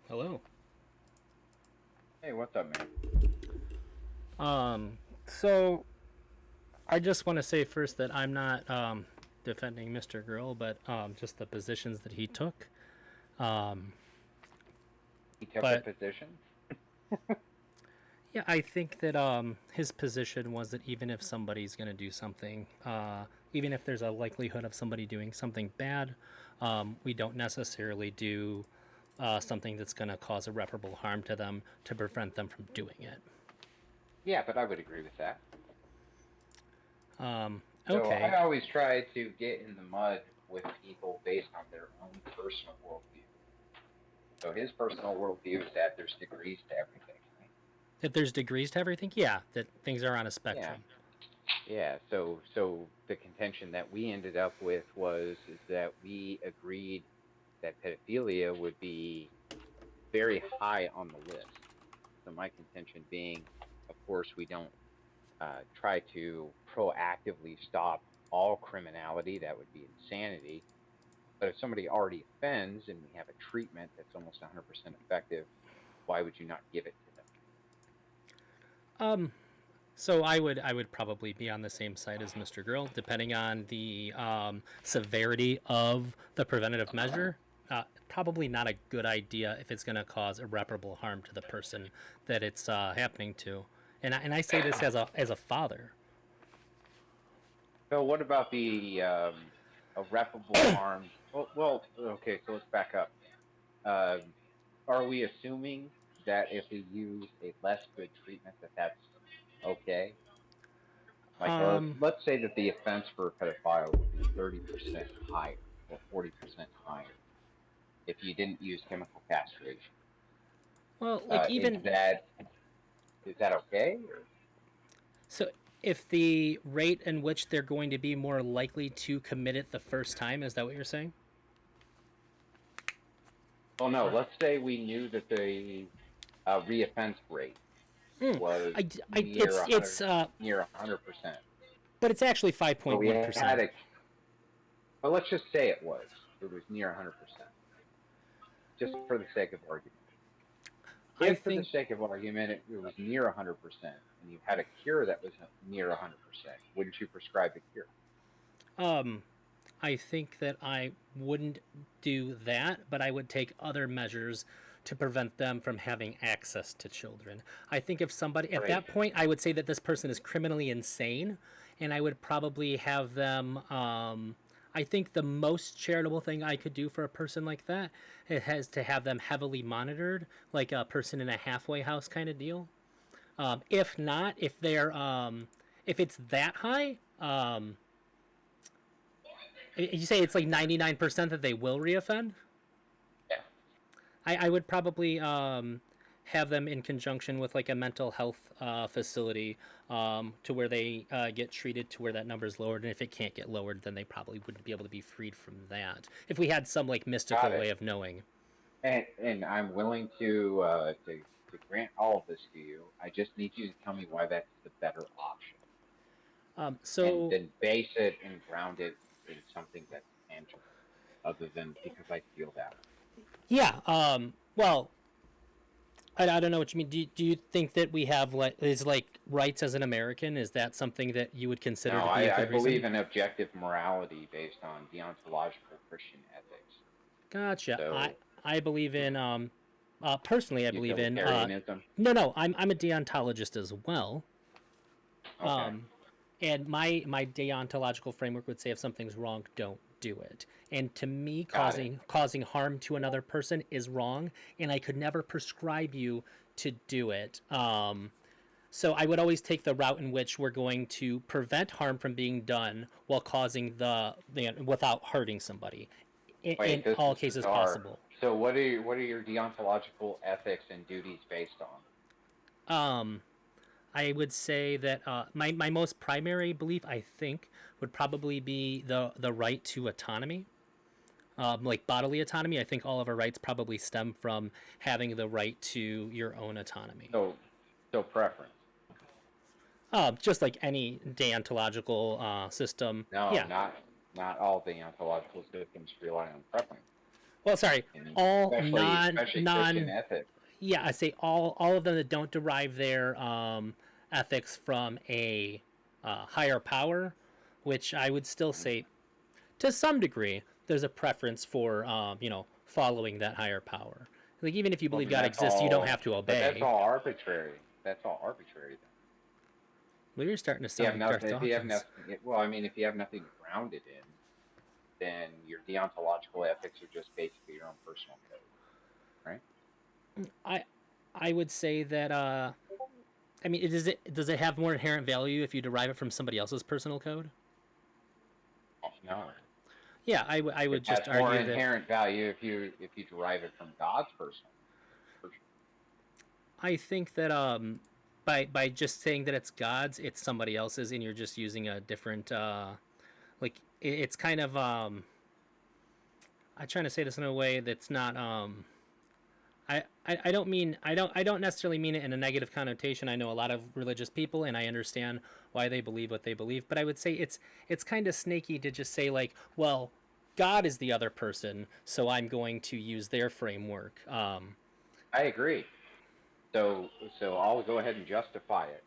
Hello. Hey, what's up, man? So I just want to say first that I'm not defending Mr.Girl, but just the positions that he took. Um, He took a but position. yeah, I think that his position was that even if somebody's going to do something, even if there's a likelihood of somebody doing something bad, we don't necessarily do something that's going to cause irreparable harm to them to prevent them from doing it. Yeah, but I would agree with that. So Okay. I always try to get in the mud with people based on their own personal worldview. So his personal worldview is that there's degrees to everything, right? That there's degrees to everything? Yeah, that things are on a Yeah, spectrum. yeah. So the contention that we ended up with is that we agreed that pedophilia would be very high on the list. So my contention being, of course, we don't try to proactively stop all criminality. That would be insanity. But if somebody already offends and we have a treatment that's almost 100% effective, why would you not give it to them? So I would probably be on the same side as Mr. Girl, depending on the severity of the preventative measure. Probably not a good idea if it's going to cause irreparable harm to the person that it's happening to. And I say this as a father. So what about the irreparable harm? Okay, so let's back up. Um, are we assuming that if we use a less good treatment, that that's okay? Like, Um, let's say that the offense for a pedophile would be 30% higher or 40% higher if you didn't use chemical castration. well, Uh, like is even that is that okay? Or, so, if the rate in which they're going to be more likely to commit it the first time, is that what you're saying? well, no. Or Let's say we knew that the reoffense rate was near a hundred it's near 100%. but it's actually five But point we one had percent. a, but let's just say it was near 100%, just for the sake of argument. I If, for the think sake of argument, it was near 100%, and you had a cure that was near 100%, wouldn't you prescribe the cure? I think that I wouldn't do that, but I would take other measures to prevent them from having access to children. I think if somebody, at Great. that point, I would say that this person is criminally insane, and I would probably have them. I think the most charitable thing I could do for a person like that it has to have them heavily monitored, like a person in a halfway house kind of deal. If not, if it's that high, you say it's like 99% that they will reoffend. Yeah. I would probably have them in conjunction with like a mental health facility to where they get treated to where that number is lowered. And if it can't get lowered, then they probably wouldn't be able to be freed from that. If we had some like Got mystical way it. of knowing. And I'm willing to grant all of this to you. I just need you to tell me why that's the better option, and So then base it and ground it in something that's tangible, other than because I feel that way. yeah, well, I don't know what you mean. Do you think that we have like is like rights as an American? Is that something that you would consider No, to be a I good reason? believe in objective morality based on deontological Christian ethics. Gotcha. I So I believe in personally I believe in utilitarianism. no, I'm a deontologist as well. Okay, And my deontological framework would say if something's wrong, don't do it. And to me, got it. causing harm to another person is wrong, and I could never prescribe you to do it. So I would always take the route in which we're going to prevent harm from being done while causing without hurting somebody, Wait, in this all is cases bizarre. possible. So what are your deontological ethics and duties based on? I would say that my most primary belief, I think, would probably be the right to autonomy, like bodily autonomy. I think all of our rights probably stem from having the right to your own autonomy. So preference. Just like any deontological system, No, yeah. not all deontological systems rely on preference. Well, sorry, and all especially Christian non ethics. yeah, I say all of them that don't derive their ethics from a higher power, which I would still Mhm. say to some degree there's a preference for following that higher power. Like even if you Well, believe then God exists, you don't have to but that's obey. all arbitrary. That's all arbitrary then. Well, you're starting to If you sound have like Darth nothing, if you have Dawkins. nothing, well, I mean, if you have nothing to ground it in, then your deontological ethics are just basically your own personal code, right? I I would say that I mean, does it have more inherent value if you derive it from somebody else's personal code? No, Yeah, I it would has just more argue that inherent value if you derive it from God's personal. I think that by just saying that it's God's, it's somebody else's, and you're just using a different like it's kind of I'm trying to say this in a way that's not I don't mean I don't necessarily mean it in a negative connotation. I know a lot of religious people and I understand why they believe what they believe, but I would say it's kind of snaky to just say like, well, God is the other person, so I'm going to use their framework. I agree. So I'll go ahead and justify it,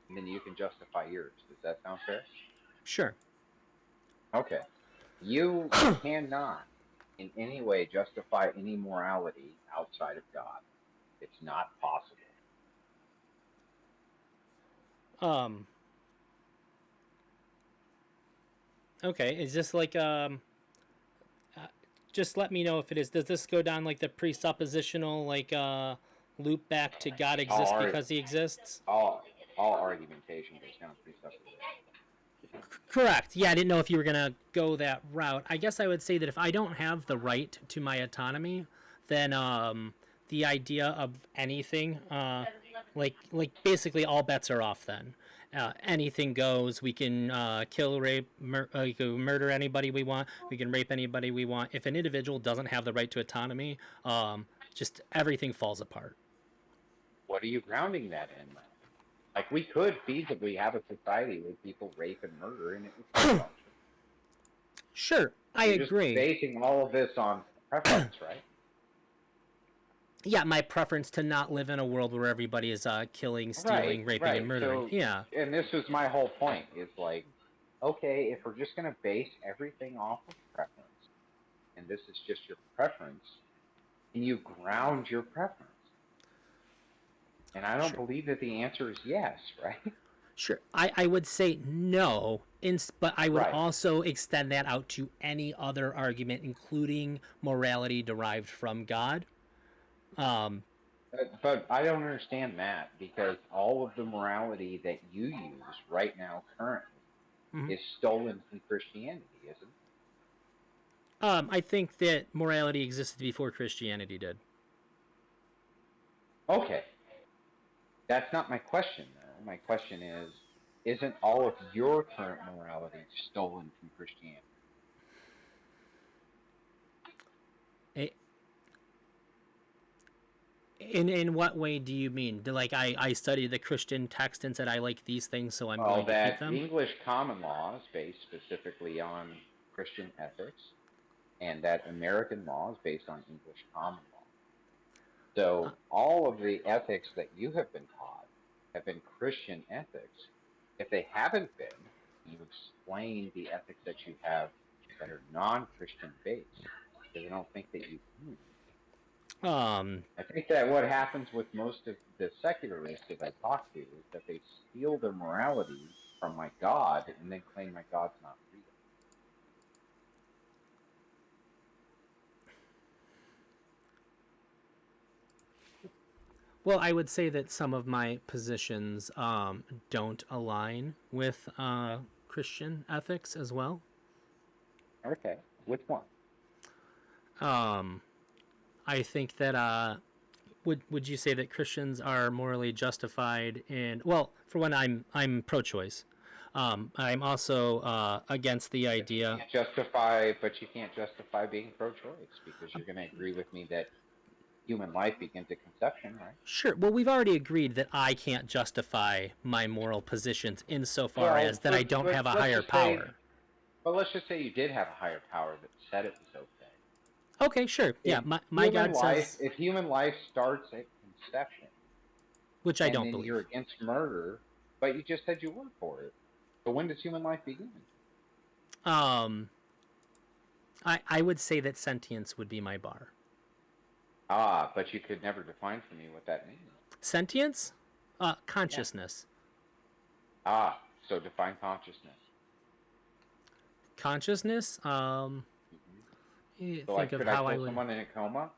and then you can justify yours. Does that sound fair? Sure. Okay. You cannot in any way justify any morality outside of God. It's not possible. um okay, is this like uh, just let me know if it is. Does this go down like the presuppositional like loop back to God All exists ar- because he exists? all argumentation goes down presupposition. Correct. Yeah, I didn't know if you were gonna go that route. I guess I would say that if I don't have the right to my autonomy, then the idea of anything, like basically all bets are off. Then anything goes. We can kill, rape, we can murder anybody we want. We can rape anybody we want. If an individual doesn't have the right to autonomy, just everything falls apart. What are you grounding that in? Like we could feasibly have a society where people rape and murder and it would still function. Sure, I You're just agree. basing all of this on preference, right? Yeah, my preference to not live in a world where everybody is killing, Right, stealing, raping, and right. murdering. So, Yeah, and this was my whole point is like, okay, if we're just going to base everything off of preference, and this is just your preference, can you ground your preference? And I don't sure. believe that the answer is yes, right? Sure. I would say no, but I would Right. also extend that out to any other argument, including morality derived from God. Um, But I don't understand that because all of the morality that you use right now, currently, mhm. is stolen from Christianity, isn't it? I think that morality existed before Christianity did. Okay, that's not my question, though. My question is, isn't all of your current morality stolen from Christianity? I- in what way do you mean? Like I studied the Christian text and said I like these things, so I'm Well, going to keep that them. English common law is based specifically on Christian ethics, and that American law is based on English common law. Uh, So all of the ethics that you have been taught have been Christian ethics. If they haven't been, you explain the ethics that you have that are non-Christian based, because I don't think that you can. um, I think that what happens with most of the secularists that I talk to is that they steal their morality from my God and then claim my God's not real. well, I would say that some of my positions don't align with Christian ethics as well. Okay, which one? Um, I think that would you say that Christians are morally justified in well, for one, I'm pro-choice. I'm also against the idea. But you can't justify being pro-choice because you're going to agree with me that human life begins at conception, right? Sure. Well, we've already agreed that I can't justify my moral positions insofar as Well, that I don't have a higher power. let's just say you did have a higher power that said it was okay. Okay, sure. Yeah, If my God says, if human life starts at conception, which I and don't then believe. you're against murder, but you just said you were for it. So when does human life begin? Um, I would say that sentience would be my bar. Ah, but you could never define for me what that means. Sentience? Yeah. Consciousness. Ah, so define consciousness. Consciousness? So, Think like, of could I how I kill would. someone in a coma?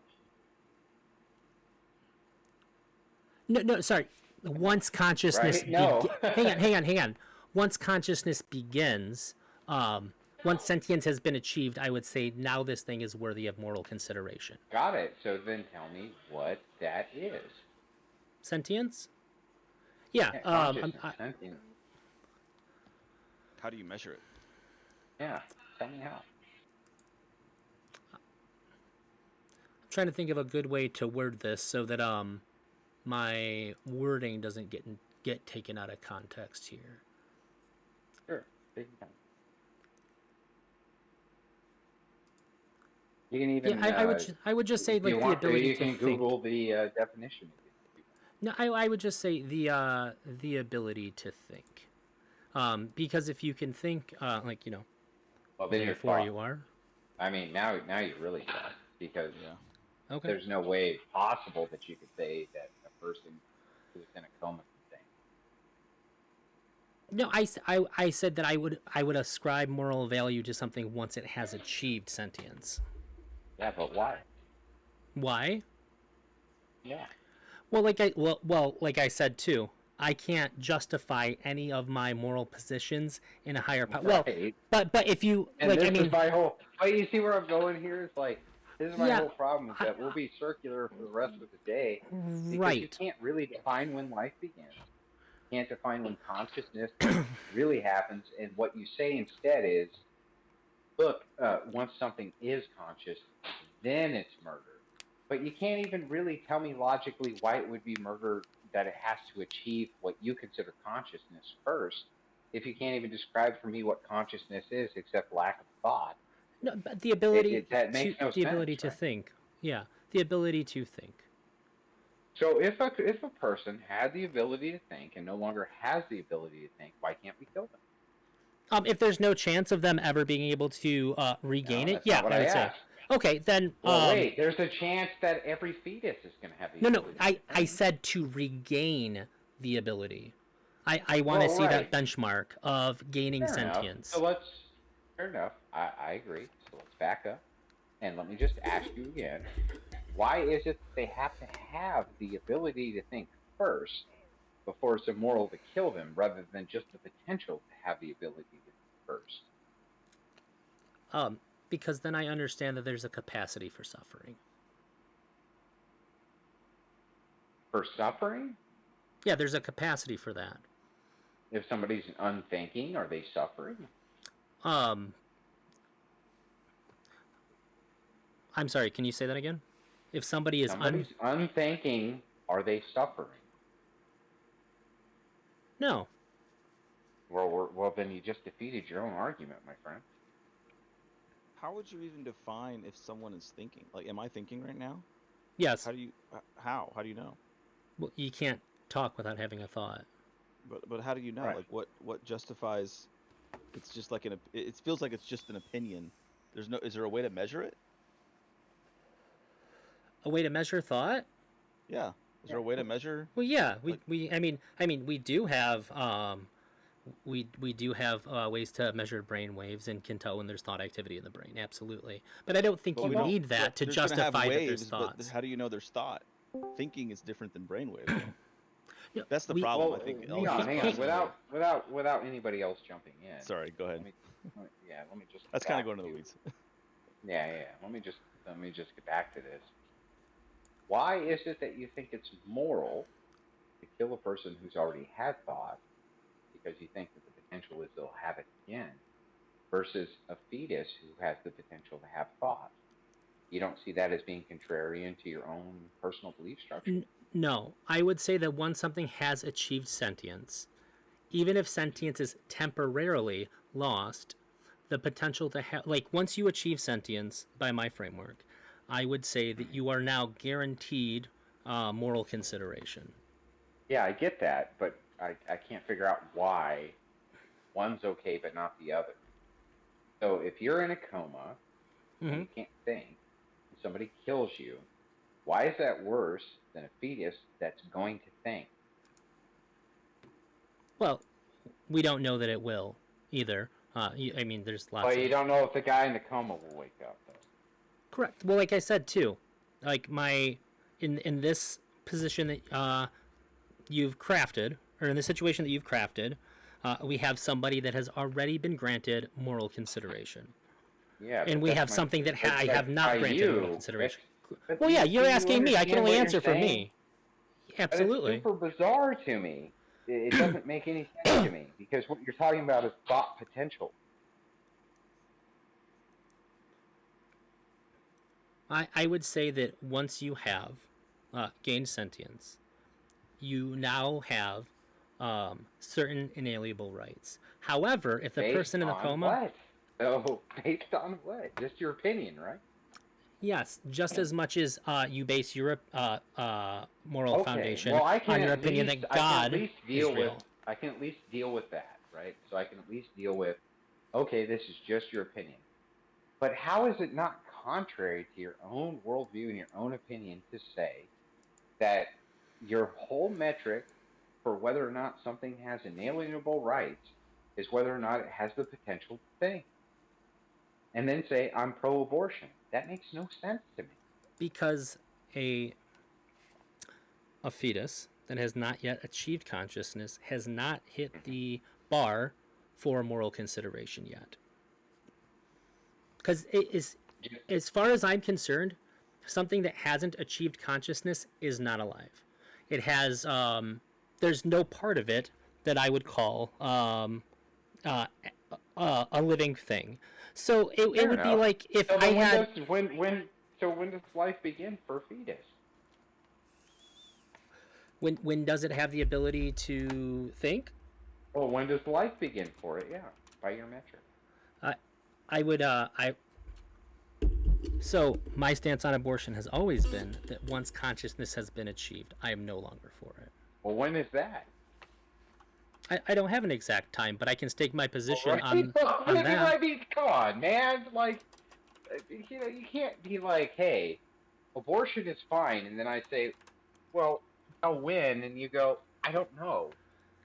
No, sorry. Once consciousness Right? No. hang on. Once consciousness begins, once sentience has been achieved, I would say now this thing is worthy of moral consideration. Got it. So then tell me what that is. Sentience? Yeah. Yeah, consciousness, I'm sentience. How do you measure it? Yeah, tell me how. trying to think of a good way to word this so that my wording doesn't get taken out of context here. Sure, take your time. You can even. Yeah, I would just say if you like the want to, ability you to can think. Google the definition. No, I would just say the ability to think, because if you can think, like you know, Well, then you're therefore fucked. you are. I mean, now you really suck because Yeah. Okay. there's no way possible that you could say that a person who's in a coma can think. No, I said that I would ascribe moral value to something once it has achieved sentience. Yeah, but why? Why? Yeah. Well, like I said too, I can't justify any of my moral positions in a higher power. Well, Right. but if you And like, this I mean, is my whole. But you see where I'm going here? It's like this is my Yeah, whole problem is that we'll be circular for the rest of the day because you right? can't really define when life begins. You can't define when consciousness really happens, and what you say instead is, look, once something is conscious, then it's murder. But you can't even really tell me logically why it would be murder that it has to achieve what you consider consciousness first, if you can't even describe for me what consciousness is except lack of thought. No, but the ability That makes no the sense, ability to right? think. Yeah, the ability to think. So if a person had the ability to think and no longer has the ability to think, why can't we kill them? If there's no chance of them ever being able to regain No, it, that's yeah, not what I I would say. asked. Okay, then. Well, wait. There's a chance that every fetus is going to have the No, ability. I said to regain the ability. I want to see that benchmark of gaining Fair enough. sentience. So fair enough. I agree. So let's back up. And let me just ask you again. Why is it that they have to have the ability to think first before it's immoral to kill them rather than just the potential to have the ability to think first? Because then I understand that there's a capacity for suffering. For suffering? Yeah, there's a capacity for that. If somebody's unthinking, are they suffering? I'm sorry, can you say that again? If somebody is unthinking, are they suffering? No. Well, then you just defeated your own argument, my friend. How would you even define if someone is thinking? Like, am I thinking right now? Yes. How do you? How? How do you know? Well, you can't talk without having a thought. But how do you know? Right. Like, what justifies? It's just like it feels like it's just an opinion. Is there a way to measure it? A way to measure thought? Yeah. Is there a way to measure? Well, yeah. I mean, we do have we do have ways to measure brain waves and can tell when there's thought activity in the brain. Absolutely. But I don't think you need that to justify that there's thoughts. But how do you know there's thought? Thinking is different than brainwave. No, That's the problem. Well, I think. hang on. Without anybody else jumping in. Sorry. Go ahead. Let me just. That's kind of going to the weeds. Yeah. Let me just get back to this. Why is it that you think it's moral to kill a person who's already had thought because you think that the potential is they'll have it again, versus a fetus who has the potential to have thought? You don't see that as being contrarian to your own personal belief structure? No, I would say that once something has achieved sentience, even if sentience is temporarily lost, the potential to have, like, once you achieve sentience, by my framework, I would say that you are now guaranteed moral consideration. Yeah, I get that, but I can't figure out why one's okay but not the other. So if you're in a coma and Mm-hmm. you can't think, and somebody kills you, why is that worse than a fetus that's going to think? Well, we don't know that it will either. I mean, there's Well, lots you of don't know if the guy in the coma will wake up, though. correct. Well, like I said too, like my in this position that you've crafted, or in the situation that you've crafted, we have somebody that has already been granted moral consideration, Yeah, and but we that's have my, something that I but have not by granted moral you. consideration. But Well, yeah, you're do you asking me. I can understand only what answer you're for saying? me. But it's Absolutely. super bizarre to me. It doesn't make any sense to me because what you're talking about is thought potential. I would say that once you have gained sentience, you now have certain inalienable rights. However, if the Based person in the on coma, what? So, based on what? Just your opinion, right? yes, just as much as you base your moral Okay. foundation Well, on your opinion that God is real. I can at least deal with that, right? So I can at least deal with, okay, this is just your opinion. But how is it not contrary to your own worldview and your own opinion to say that your whole metric for whether or not something has inalienable rights is whether or not it has the potential to think? And then say, I'm pro abortion. That makes no sense to me. Because a fetus that has not yet achieved consciousness has not hit the bar for moral consideration yet. Because it is, as far as I'm concerned, something that hasn't achieved consciousness is not alive. It has, there's no part of it that I would call a living thing. So it would be like if So I had. when does life begin for a fetus? When does it have the ability to think? Well, when does life begin for it? Yeah, by your metric. I would So my stance on abortion has always been that once consciousness has been achieved, I am no longer for it. Well, when is that? I don't have an exact time, but I can stake my position Right? on that. I mean, come on, man. Like, you can't be like, hey, abortion is fine, and then I say, well, when? And you go, I don't know.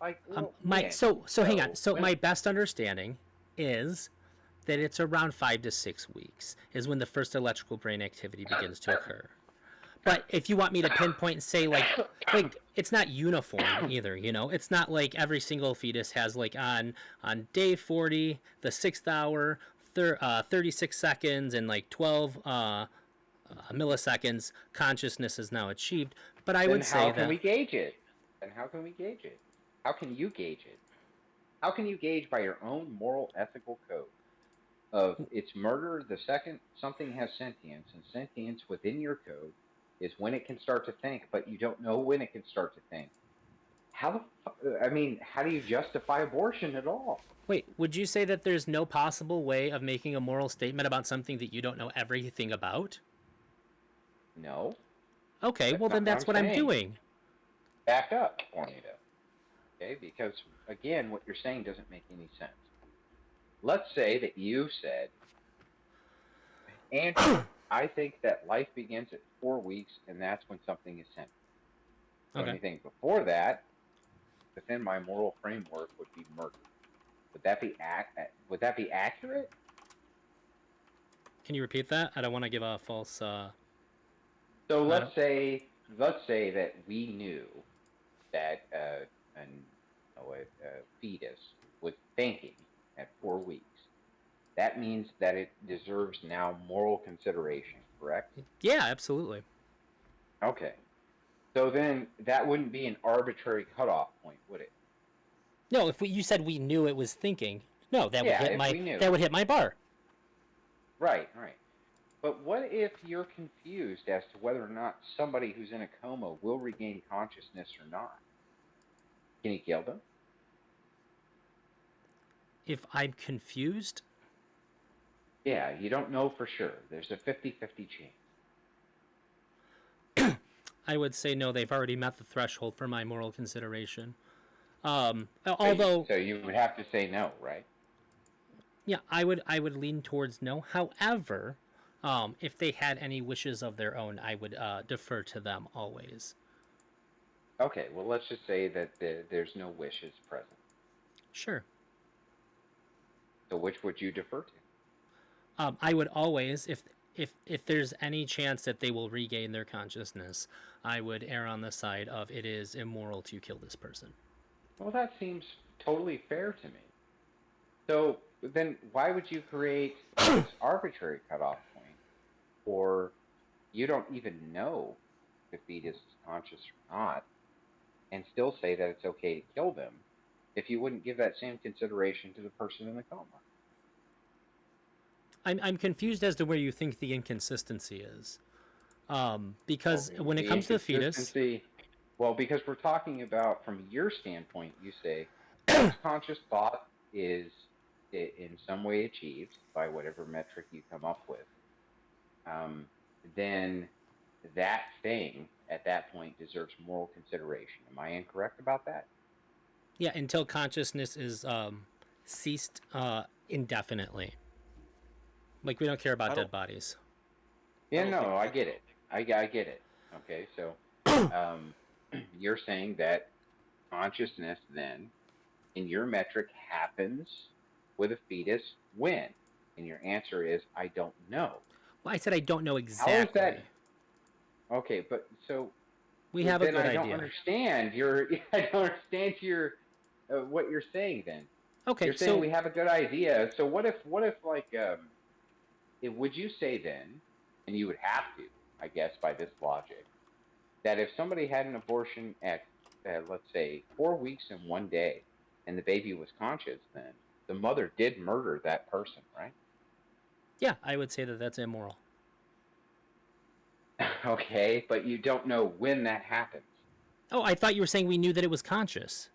Like, well, Hang on. So when? my best understanding is that it's around 5 to 6 weeks is when the first electrical brain activity begins to occur. But if you want me to pinpoint and say like it's not uniform either, you know, it's not like every single fetus has like on day 40, the 6th hour, 36 seconds, and like 12 milliseconds, consciousness is now achieved. But I would say that. How can we gauge it? And how can we gauge it? How can you gauge it? How can you gauge by your own moral ethical code of it's murder the second something has sentience, and sentience within your code is when it can start to think, but you don't know when it can start to think? How do you justify abortion at all? Wait, would you say that there's no possible way of making a moral statement about something that you don't know everything about? No. Okay, well then that's what I'm doing. Back up, Juanita. Okay, because again, what you're saying doesn't make any sense. Let's say that you said, Andrew, I think that life begins at 4 weeks, and that's when something is sent. So Okay. anything before that, within my moral framework, would be murder. Would that be accurate? Can you repeat that? I don't want to give a false. So let's say that we knew that a fetus was thinking at 4 weeks. That means that it deserves now moral consideration, correct? Yeah, absolutely. Okay. So then that wouldn't be an arbitrary cutoff point, would it? No, if you said we knew it was thinking, no, that would hit my bar. Right. But what if you're confused as to whether or not somebody who's in a coma will regain consciousness or not? Can you kill them? If I'm confused? Yeah, you don't know for sure. There's a 50-50 chance. I would say no. They've already met the threshold for my moral consideration. So Although, so you would have to say no, right? yeah, I would lean towards no. However, if they had any wishes of their own, I would defer to them always. Okay, well, let's just say that there's no wishes present. Sure. So which would you defer to? I would always, if there's any chance that they will regain their consciousness, I would err on the side of it is immoral to kill this person. Well, that seems totally fair to me. So then why would you create this arbitrary cutoff point, or you don't even know if the fetus is conscious or not, and still say that it's okay to kill them if you wouldn't give that same consideration to the person in the coma? I'm confused as to where you think the inconsistency is. Because Well, when it the comes to the fetus, inconsistency- Well, because we're talking about, from your standpoint, you say once conscious thought is in some way achieved by whatever metric you come up with, then that thing at that point deserves moral consideration. Am I incorrect about that? yeah, until consciousness is ceased indefinitely. Like, we don't care about I dead don't- bodies. Yeah, don't no, think I that- get it. I get it. Okay, so you're saying that consciousness then, in your metric, happens with a fetus when? And your answer is, I don't know. Well, I said I don't know How is exactly. that? Okay, but so We have a then good I don't idea. understand your. I don't understand your what you're saying. Then Okay, you're saying so we have a good idea. So what if like would you say then, and you would have to, I guess, by this logic, that if somebody had an abortion at let's say 4 weeks and 1 day, and the baby was conscious, then the mother did murder that person, right? yeah, I would say that that's immoral. Okay, but you don't know when that happens. Oh, I thought you were saying we knew that it was conscious.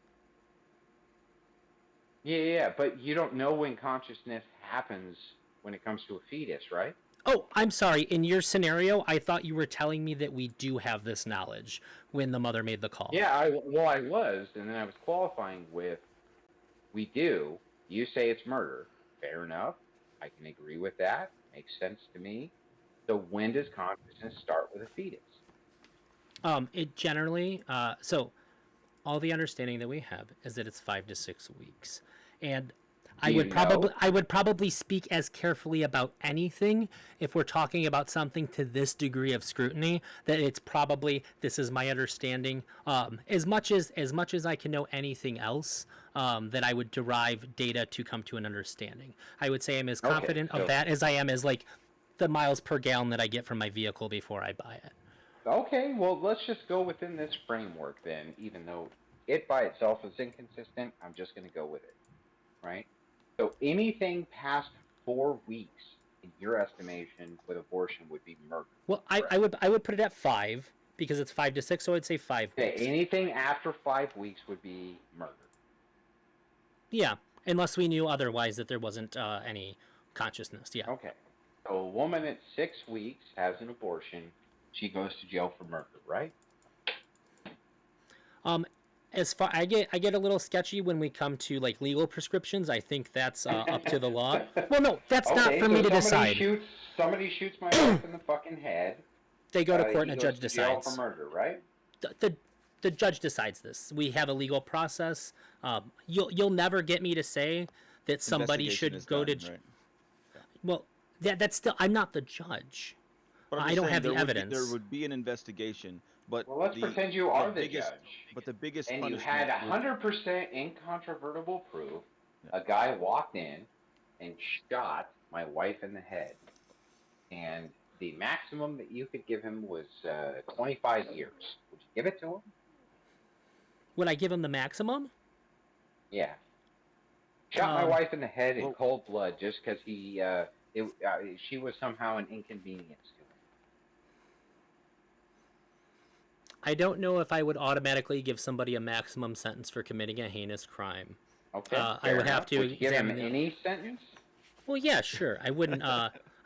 Yeah, but you don't know when consciousness happens when it comes to a fetus, right? Oh, I'm sorry. In your scenario, I thought you were telling me that we do have this knowledge when the mother made the call. Yeah, I was, and then I was qualifying with, we do. You say it's murder. Fair enough. I can agree with that. Makes sense to me. So when does consciousness start with a fetus? It generally, so all the understanding that we have is that it's 5 to 6 weeks, and I Do would you probably know? I would probably speak as carefully about anything if we're talking about something to this degree of scrutiny, that it's probably, this is my understanding, as much as I can know anything else, that I would derive data to come to an understanding. I would say I'm as Okay, confident so- of that as I am as like the miles per gallon that I get from my vehicle before I buy it. Okay, well, let's just go within this framework then, even though it by itself is inconsistent, I'm just going to go with it, right? So anything past 4 weeks, in your estimation, with abortion would be murder. Well, I would put it at 5 because it's 5 to 6, so I'd say 5 Okay, weeks. anything after 5 weeks would be murder. Yeah, unless we knew otherwise that there wasn't any consciousness. Yeah. Okay, so a woman at 6 weeks has an abortion, she goes to jail for murder, right? As far I get a little sketchy when we come to like legal prescriptions. I think that's up to the law. Well, no, that's not Okay, for so me to somebody decide. somebody shoots my wife in the fucking head. They go to court He and a goes judge to jail decides. for murder, right? The judge decides this. We have a legal process. You'll never get me to say that somebody Investigation should is go done, to. right? Well, that's still, I'm not the judge. But I'm I just don't saying have the there would be- evidence. there would be an investigation, but Well, let's pretend you are the biggest, judge. But the biggest And you punishment had would- 100% incontrovertible proof. Yeah. A guy walked in and shot my wife in the head. And the maximum that you could give him was 25 years. Would you give it to him? Would I give him the maximum? Yeah. Shot my wife in the head in well- cold blood just because she was somehow an inconvenience to him. I don't know if I would automatically give somebody a maximum sentence for committing a heinous crime. Okay. I fair would have enough. to Would you give him examine the- any sentence? Well, yeah, sure. I wouldn't.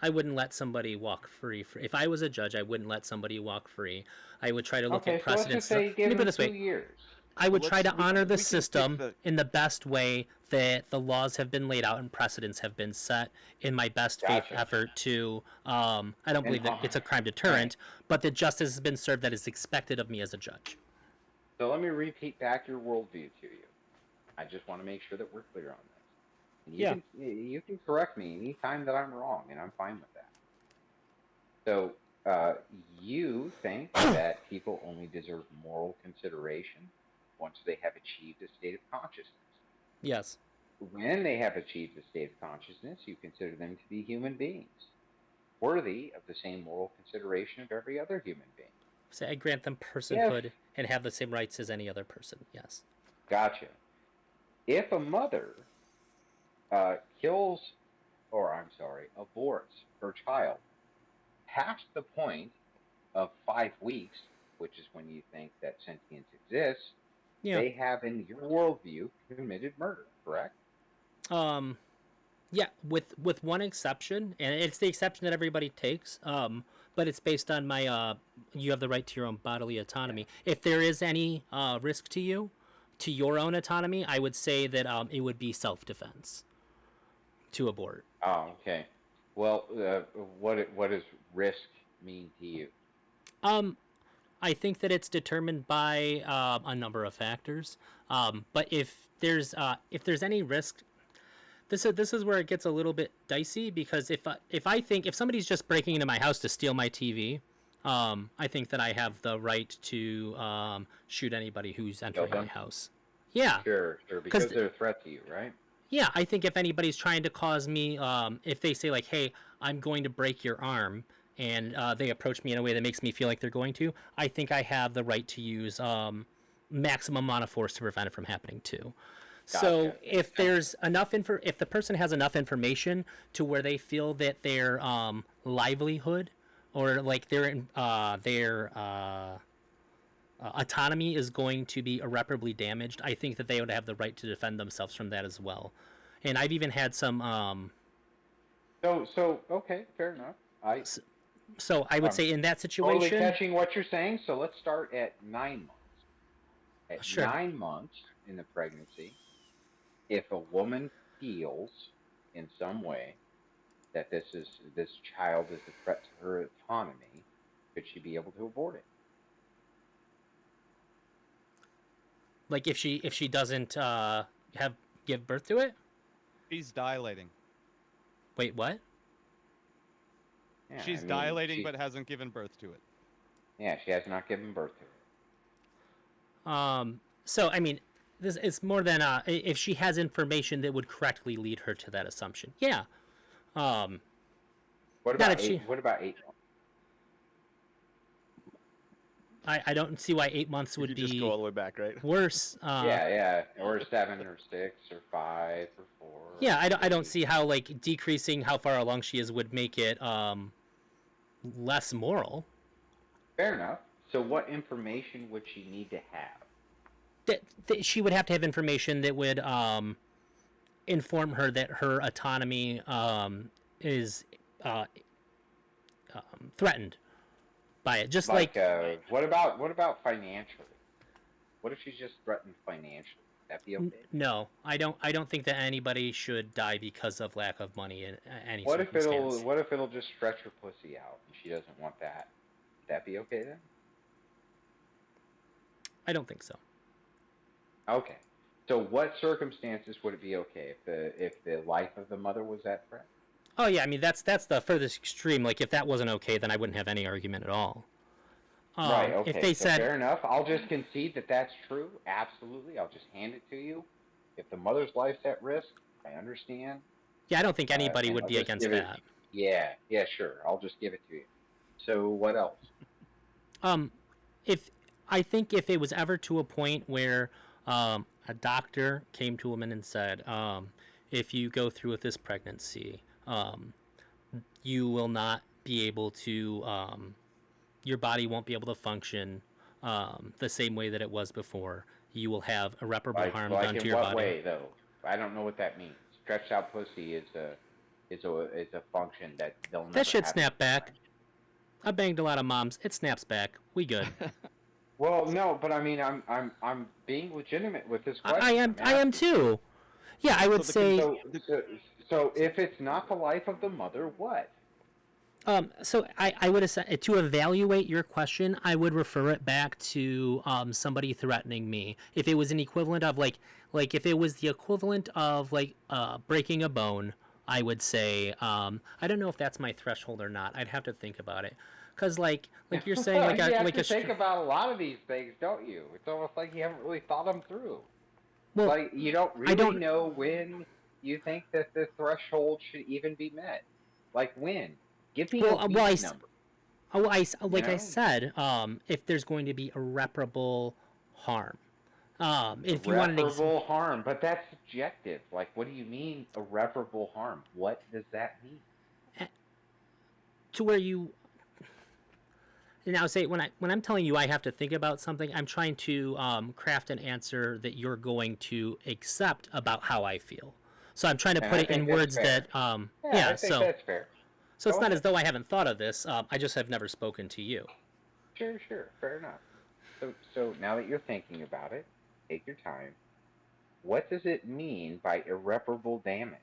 I wouldn't let somebody walk free. If I was a judge, I wouldn't let somebody walk free. I would try to look at Okay, so let's just precedents. say you Let give me put it them this way: 2 years. I would Well, try to honor the we can pick system the. in the best way that the laws have been laid out and precedents have been set in my best faith Gotcha. effort to, I don't And believe that it's a crime right. deterrent, but that justice has been served that is expected of me as a judge. So let me repeat back your worldview to you. I just want to make sure that we're clear on this. And Yeah. you can correct me anytime that I'm wrong, and I'm fine with that. So you think that people only deserve moral consideration once they have achieved a state of consciousness. Yes. When they have achieved a state of consciousness, you consider them to be human beings, worthy of the same moral consideration of every other human being. So I grant them If, personhood and have the same rights as any other person. Yes. gotcha. If a mother kills, or I'm sorry, aborts her child past the point of 5 weeks, which is when you think that sentience exists, Yeah. they have, in your worldview, committed murder, correct? Yeah, with one exception, and it's the exception that everybody takes. But it's based on my you have the right to your own bodily Yeah. autonomy. If there is any risk to you, to your own autonomy, I would say that it would be self-defense to abort. Oh, okay. Well, what does risk mean to you? Um, I think that it's determined by a number of factors. But if there's any risk, this is where it gets a little bit dicey because if I think if somebody's just breaking into my house to steal my TV, I think that I have the right to shoot anybody who's entering my them? house. Yeah, Sure, because they're a threat to you, right? yeah. I think if anybody's trying to cause me, if they say like, "Hey, I'm going to break your arm," and they approach me in a way that makes me feel like they're going to, I think I have the right to use maximum amount of force to prevent it from happening too. So Gotcha. if there's enough if the person has enough information to where they feel that their livelihood or like their autonomy is going to be irreparably damaged, I think that they would have the right to defend themselves from that as well. And I've even had some. So okay, fair enough. So I would I'm say in that totally situation, catching what you're saying. So let's start at 9 months. At sure. 9 months in the pregnancy, if a woman feels in some way that this child is a threat to her autonomy, should she be able to abort it? Like if she doesn't have give birth to it. She's dilating. Wait, what? Yeah, She's dilating but hasn't given birth to it. Yeah, she has not given birth to it. So I mean, this is more than if she has information that would correctly lead her to that assumption. Yeah. What about eight? What about 8 months? I don't see why 8 months would You be just go all the way back, right? worse. Yeah, or 7 or 6 or 5 or 4. Yeah, I don't see how like decreasing how far along she is would make it less moral. Fair enough. So what information would she need to have? That she would have to have information that would inform her that her autonomy is threatened by it. Just like what about financially? What if she's just threatened financially? Would that be okay? No, I don't think that anybody should die because of lack of money in any What circumstance. if it'll just stretch her pussy out and she doesn't want that? Would that be okay then? I don't think so. Okay. So what circumstances would it be okay if the life of the mother was at threat? Oh yeah, I mean that's the furthest extreme. Like if that wasn't okay, then I wouldn't have any argument at all. Right. Okay. If they said fair enough, I'll just concede that that's true. Absolutely, I'll just hand it to you. If the mother's life's at risk, I understand. Yeah, I don't think anybody would I'll be just against give it- that. Yeah, sure. I'll just give it to you. So what else? If I think if it was ever to a point where a doctor came to a woman and said, if you go through with this pregnancy, you will not be able to, your body won't be able to function the same way that it was before. You will have irreparable harm done to your in body. what way, though? I don't know what that means. Stretched out pussy is is a function that they'll never That shit have snap in their back. life. I banged a lot of moms. It snaps back. We good. Well, no, but I mean, I'm being legitimate with this question. I am I'm I am asking. too. Yeah, I would So the say. So if it's not the life of the mother, what? So I would to evaluate your question, I would refer it back to somebody threatening me. If it was an equivalent of like if it was the equivalent of like breaking a bone, I would say I don't know if that's my threshold or not. I'd have to think about it, cause like you're saying like you a have like to a think about a lot of these things, don't you? It's almost like you haven't really thought them through. well Like you don't I really don't know when you think that the threshold should even be met. Like when? Give me a well week number. You like I know, said if there's going to be irreparable harm. If you want an irreparable harm, but that's subjective. Like, what do you mean irreparable harm? What does that mean? to where you now say when I'm telling you I have to think about something, I'm trying to craft an answer that you're going to accept about how I feel. So I'm trying to And put I it in think that's words fair. that Yeah, I think So that's fair. it's Go not ahead. as though I haven't thought of this. I just have never spoken to you. Sure, fair enough. So now that you're thinking about it, take your time. What does it mean by irreparable damage?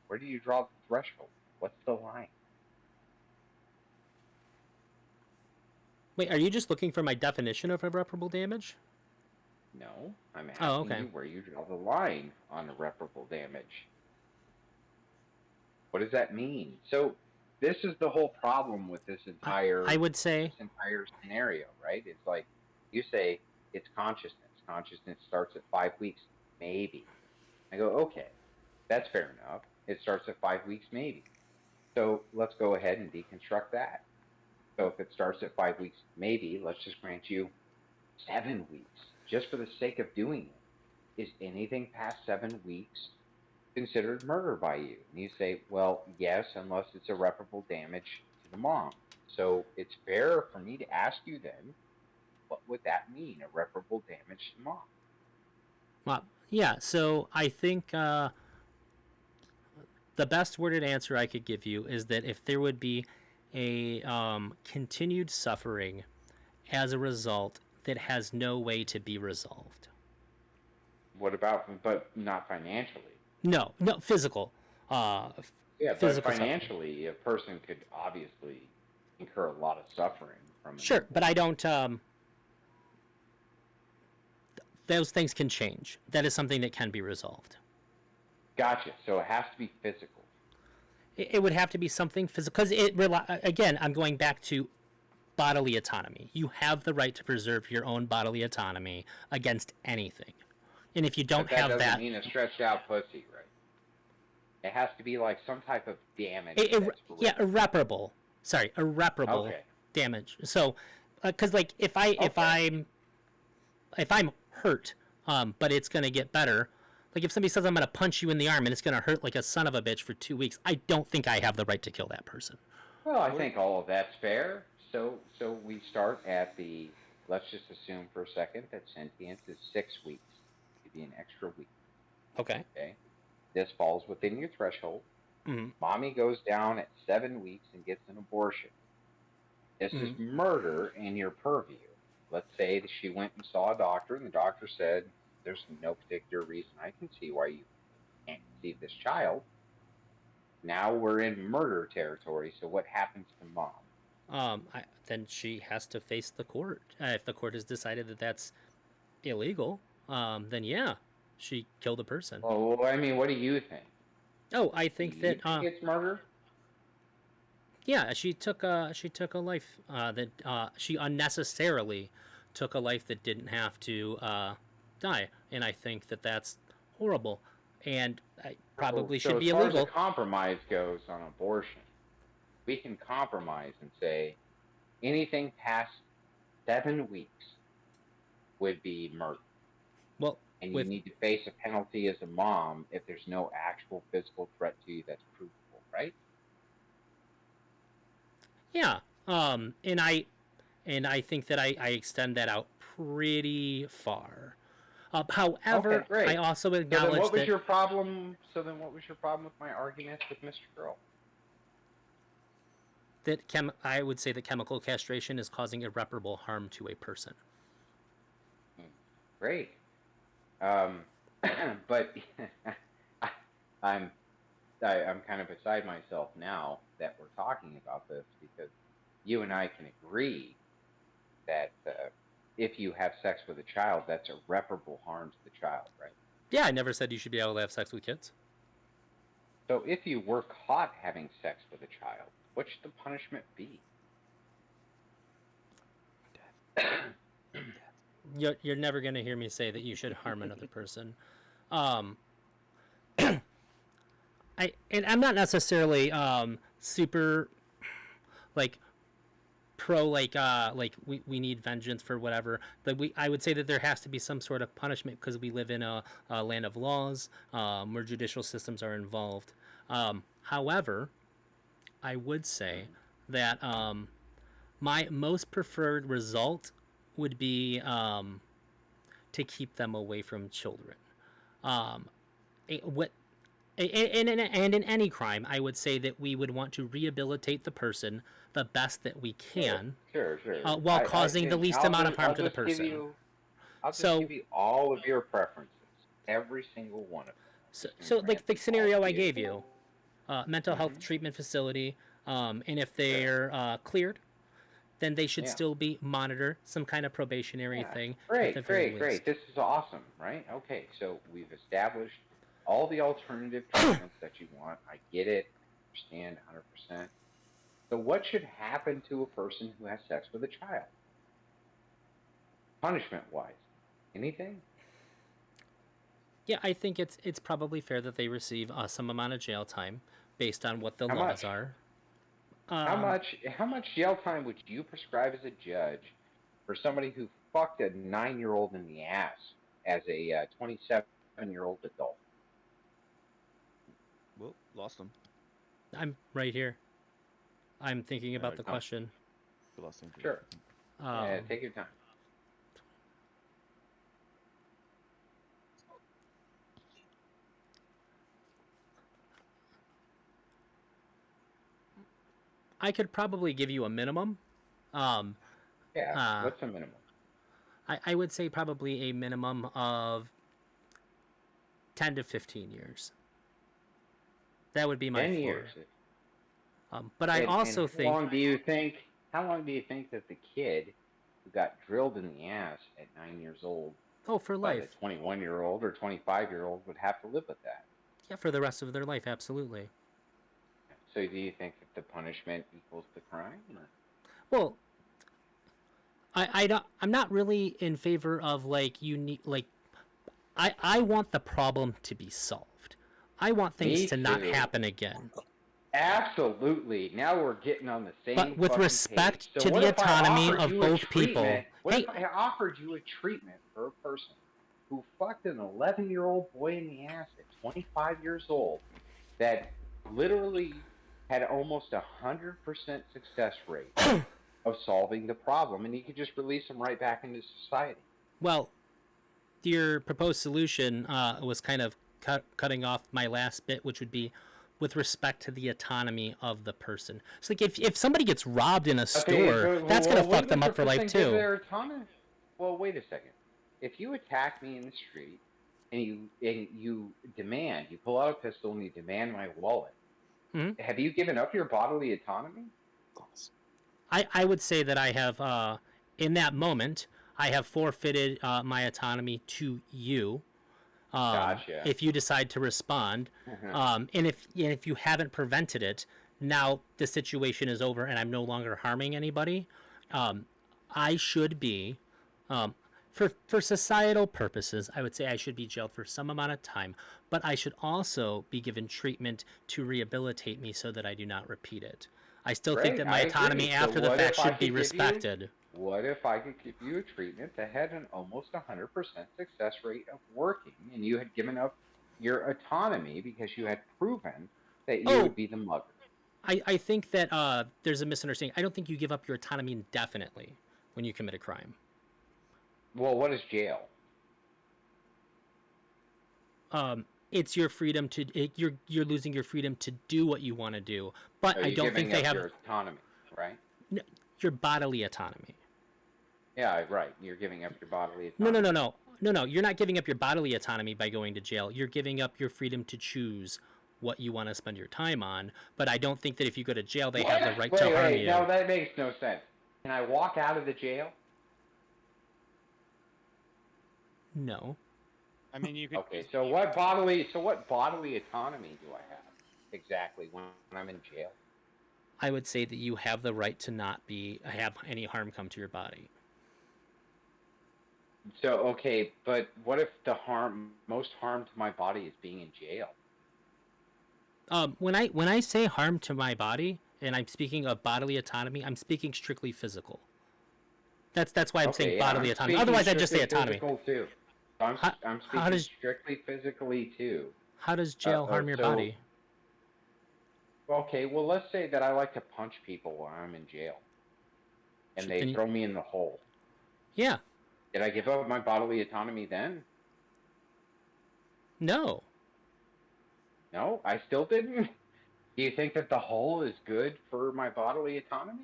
Where do you draw the threshold? What's the line? Wait, are you just looking for my definition of irreparable damage? No, I'm asking Oh, okay. you where you draw the line on irreparable damage. What does that mean? So this is the whole problem with this I would say entire scenario, right? It's like you say it's consciousness. Consciousness starts at 5 weeks, maybe. I go, okay, that's fair enough. It starts at 5 weeks, maybe. So let's go ahead and deconstruct that. So if it starts at 5 weeks, maybe, let's just grant you 7 weeks, just for the sake of doing it. Is anything past 7 weeks considered murder by you? And you say, well, yes, unless it's irreparable damage to the mom. So it's fair for me to ask you then, what would that mean, irreparable damage to mom? well, yeah. So I think the best worded answer I could give you is that if there would be a continued suffering as a result that has no way to be resolved. What about, but not financially? No, physical. Yeah, but Physical suffering. financially, a person could obviously incur a lot of suffering from it. Sure, but I don't. Those things can change. That is something that can be resolved. Gotcha. So it has to be physical. It would have to be something physical because again, I'm going back to bodily autonomy. You have the right to preserve your own bodily autonomy against anything, and if you don't But that have doesn't that, mean a stretched out pussy, right? It has to be like some type of damage. yeah, irreparable. Sorry, irreparable Okay. damage. So, because like if I'm hurt, but it's gonna get better. Like if somebody says I'm gonna punch you in the arm and it's gonna hurt like a son of a bitch for 2 weeks, I don't think I have the right to kill that person. Well, I think all of that's fair. So we start at the. Let's just assume for a second that sentience is 6 weeks. Maybe an extra week. Okay. Okay. This falls within your threshold. Mm-hmm. Mommy goes down at 7 weeks and gets an abortion. This is murder in your purview. Let's say that she went and saw a doctor, and the doctor said, there's no particular reason I can see why you can't conceive this child. Now we're in murder territory, so what happens to mom? Then she has to face the court. If the court has decided that that's illegal, then yeah, she killed a person. Well, I mean, what do you think? Oh, I think Do that you think it's murder? yeah, she took a life that she unnecessarily took a life that didn't have to die, and I think that that's horrible, and I probably should be as far illegal. as a compromise goes on abortion, we can compromise and say anything past 7 weeks would be murder. Well, and you need to face a penalty as a mom if there's no actual physical threat to you that's provable, right? yeah, and I think that I extend that out pretty far. However, Okay, great. I also So then acknowledge what was that your problem? So then what was your problem with my arguments with Mr. Girl? I would say that chemical castration is causing irreparable harm to a person. Great. But I'm I'm kind of beside myself now that we're talking about this, because you and I can agree that if you have sex with a child, that's irreparable harm to the child, right? Yeah, I never said you should be able to have sex with kids. So if you were caught having sex with a child, what should the punishment be? You're never going to hear me say that you should harm another person. I'm not necessarily super like pro we need vengeance for whatever, but I would say that there has to be some sort of punishment, because we live in a land of laws where judicial systems are involved. However, I would say that my most preferred result would be to keep them away from children. And in any crime, I would say that we would want to rehabilitate the person the best that we can, Sure. while causing the least amount of harm to the I'll person. just give you all of your preferences, every single one of them. So like the scenario I gave you, mental health treatment facility, and if they're cleared, then they should still be monitored, some kind of probationary thing. Great. This is awesome, right? Okay, so we've established all the alternative treatments that you want. I get it, understand 100%. So what should happen to a person who has sex with a child? Punishment-wise, anything? Yeah, I think it's probably fair that they receive some amount of jail time based on what the laws are. How much jail time would you prescribe as a judge for somebody who fucked a 9-year-old in the ass as a 27-year-old adult? Well, lost him. I'm right here. I'm thinking about the question. Lost him. Sure. Take your time. I could probably give you a minimum. What's a minimum? I would say probably a minimum of 10 to 15 years. That would be my 10 floor. years. But I also think... How long do you think that the kid who got drilled in the ass at 9 years old, for life, a 21-year-old or 25-year-old would have to live with that? Yeah, for the rest of their life, absolutely. So do you think that the punishment equals the crime? Or? Well, I'm not really in favor of I want the problem to be solved. I want things to not happen again. Absolutely. Now we're getting on the same. But with respect to the autonomy of both people. What if I offered you a treatment for a person who fucked an 11-year-old boy in the ass at 25 years old, that literally had almost 100% success rate of solving the problem, and you could just release them right back into society? Well, your proposed solution was kind of cutting off my last bit, which would be with respect to the autonomy of the person. So like if somebody gets robbed in a store, that's going to fuck them up for life too. Well, wait a second. If you attack me in the street and you pull out a pistol and you demand my wallet, have you given up your bodily autonomy? I would say that I have, in that moment, I have forfeited my autonomy to you. Gotcha. If you decide to respond, and if you haven't prevented it, now the situation is over and I'm no longer harming anybody. I should be, for societal purposes, I would say I should be jailed for some amount of time, but I should also be given treatment to rehabilitate me so that I do not repeat it. I still think that my autonomy after the fact should be respected. What if I could give you a treatment that had an almost 100% success rate of working, and you had given up your autonomy because you had proven that you would be the mother? I think that there's a misunderstanding. I don't think you give up your autonomy indefinitely when you commit a crime. Well, what is jail? it's your freedom to you're losing your freedom to do what you want to do. But So I you're don't think giving they up have your autonomy, right? your bodily autonomy. Yeah, right. You're giving up your bodily No, no, autonomy. no, no. No, no, you're not giving up your bodily autonomy by going to jail. You're giving up your freedom to choose what you want to spend your time on. But I don't think that if you go to jail, they have the right to harm you. No, that makes no sense. Can I walk out of the jail? No. I mean, you could. Okay, so what bodily autonomy do I have exactly when I'm in jail? I would say that you have the right to not have any harm come to your body. So okay, but what if the most harm to my body is being in jail? When I say harm to my body, and I'm speaking of bodily autonomy, I'm speaking strictly physical. That's why I'm saying bodily autonomy. Otherwise, I'd just say autonomy. Too. I'm speaking does- strictly physically too. How does jail harm your body? Okay, well, let's say that I like to punch people while I'm in jail, and they throw me in the hole. Yeah. Did I give up my bodily autonomy then? No. No, I still didn't. Do you think that the hole is good for my bodily autonomy?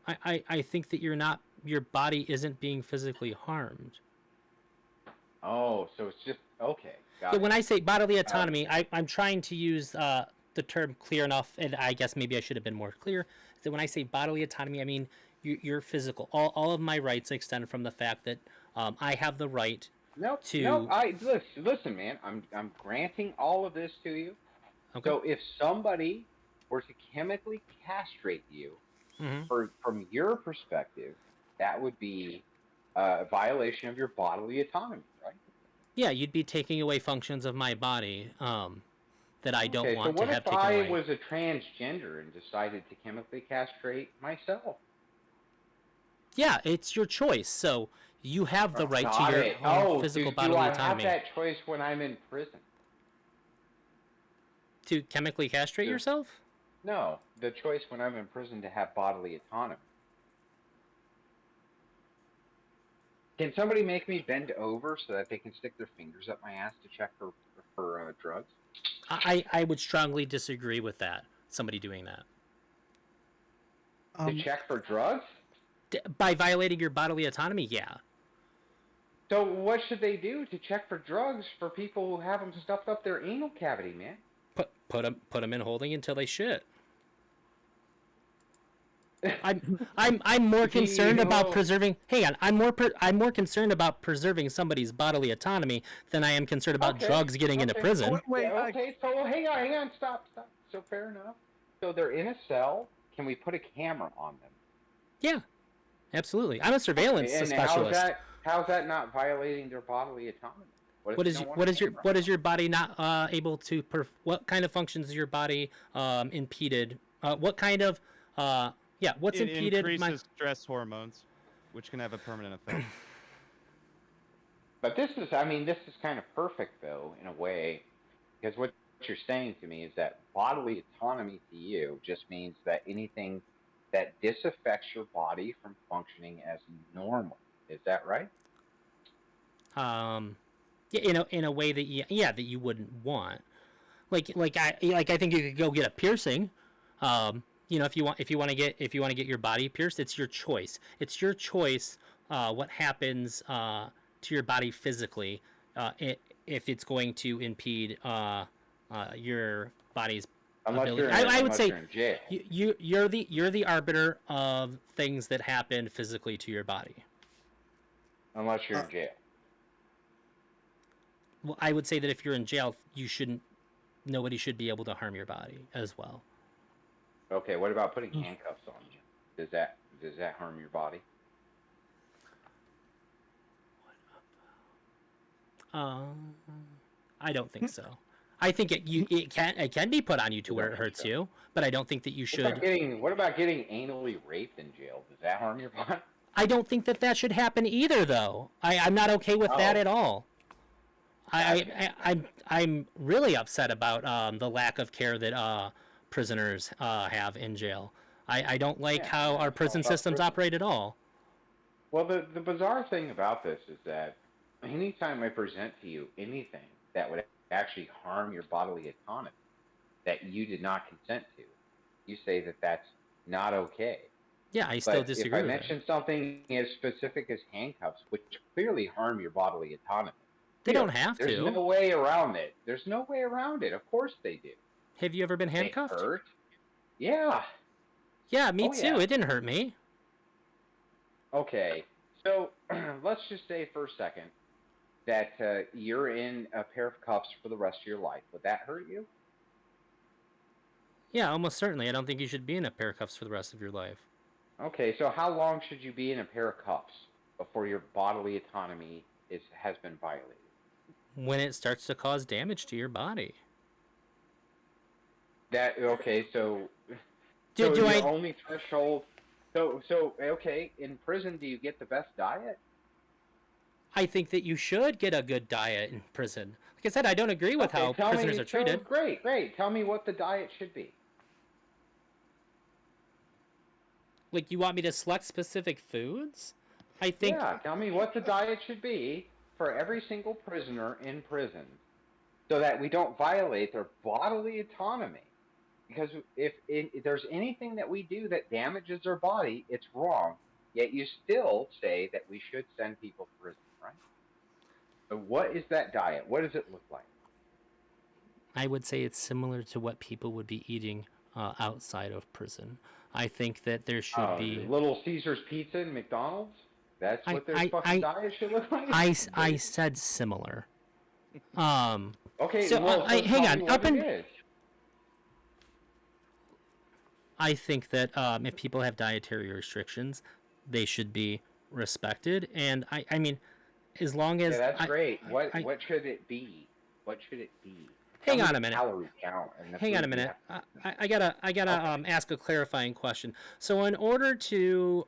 I think that your body isn't being physically harmed. Oh, so it's just okay. Got Yeah, it. when I say bodily autonomy, I'm trying to use the term clear enough, and I guess maybe I should have been more clear. That when I say bodily autonomy, I mean you're physical. All of my rights extend from the fact that I have the right No, to. listen, man. I'm granting all of this to you. Okay. So if somebody were to chemically castrate you, from your perspective, that would be a violation of your bodily autonomy, right? Yeah, you'd be taking away functions of my body that I don't want so to have taken what if I away. was a transgender and decided to chemically castrate myself? Yeah, it's your choice. So you have the right to your own physical bodily autonomy. Do I have that choice when I'm in prison? To chemically castrate yourself? No, the choice when I'm in prison to have bodily autonomy. Can somebody make me bend over so that they can stick their fingers up my ass to check for drugs? I would strongly disagree with that. Somebody doing that. To check for drugs? By violating your bodily autonomy, yeah. So what should they do to check for drugs for people who have them stuffed up their anal cavity, man? Put them in holding until they shit. I'm more concerned about preserving. Hang on, I'm more concerned about preserving somebody's bodily autonomy than I am concerned about drugs getting into prison. So hang on, stop. So fair enough. So they're in a cell. Can we put a camera on them? Yeah, absolutely. I'm a surveillance specialist. How's that not violating their bodily autonomy? What is your body not able to? What kind of functions is your body impeded? What kind of what's impeded? It increases stress hormones, which can have a permanent effect. But this is kind of perfect though, in a way, because what you're saying to me is that bodily autonomy to you just means that anything that disaffects your body from functioning as normal. Is that right? Yeah, in a way that that you wouldn't want. I think you could go get a piercing. If you want to get your body pierced, it's your choice. It's your choice what happens to your body physically if it's going to impede your body's ability. I would say you're the arbiter of things that happen physically to your body. Unless you're in jail. Well, I would say that if you're in jail, nobody should be able to harm your body as well. Okay, what about putting handcuffs on you? Does that harm your body? I don't think so. I think it can be put on you to where it hurts you, but I don't think that you should. What about getting anally raped in jail? Does that harm your body? I don't think that should happen either, though. I'm not okay with that at all. I'm really upset about the lack of care that prisoners have in jail. I don't like how our prison systems operate at all. Well, the bizarre thing about this is that anytime I present to you anything that would actually harm your bodily autonomy that you did not consent to, you say that that's not okay. Yeah, I still But if disagree I with it. mention something as specific as handcuffs, which clearly harm your bodily autonomy, They don't clearly, have there's to. no way around it. There's no way around it. Of course they do. Have you ever been They handcuffed? hurt. Yeah. Yeah, me Oh too. yeah. It didn't hurt me. Okay. So let's just say for a second that you're in a pair of cuffs for the rest of your life. Would that hurt you? Yeah, almost certainly. I don't think you should be in a pair of cuffs for the rest of your life. Okay. So how long should you be in a pair of cuffs before your bodily autonomy has been violated? When it starts to cause damage to your body. That okay? So Do your I? only threshold. So okay. In prison, do you get the best diet? I think that you should get a good diet in prison. Like I said, I don't agree with how tell prisoners me, are treated. Great. Tell me what the diet should be. Like, you want me to select specific foods? I think. Yeah, tell me what the diet should be for every single prisoner in prison, so that we don't violate their bodily autonomy. Because if there's anything that we do that damages their body, it's wrong. Yet you still say that we should send people to prison, right? So what is that diet? What does it look like? I would say it's similar to what people would be eating outside of prison. I think that there should be. Little Caesar's Pizza and McDonald's? That's what their fucking diet should look like? I said similar. Okay, so, well, so hang tell on. me what it is. I think that if people have dietary restrictions, they should be respected. And I mean, as long as that's great. What should it be? What should it be? Hang on a minute. Calorie count and the Hang on a food you minute. have. I gotta Okay. ask a clarifying question. So, in order to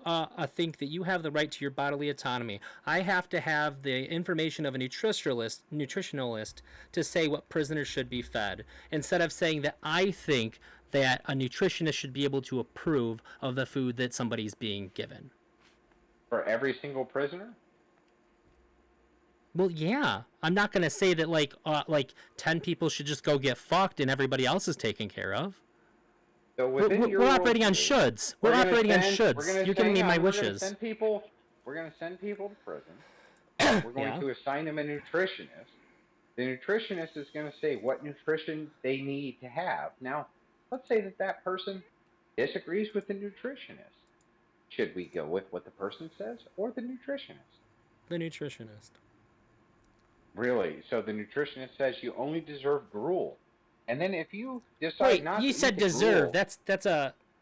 think that you have the right to your bodily autonomy, I have to have the information of a nutritionalist to say what prisoners should be fed, instead of saying that I think that a nutritionist should be able to approve of the food that somebody's being given. For every single prisoner? Well, yeah. I'm not gonna say that like 10 people should just go get fucked and everybody else is taken care of. So within your We're operating on worldview, shoulds. We're operating on shoulds. You're giving me my wishes. We're going to send people to prison. We're going to assign them a nutritionist. The nutritionist is going to say what nutrition they need to have. Now, let's say that person disagrees with the nutritionist. Should we go with what the person says or the nutritionist? The nutritionist. Really? So the nutritionist says you only deserve gruel. And then if you decide not to you said eat the deserve. gruel,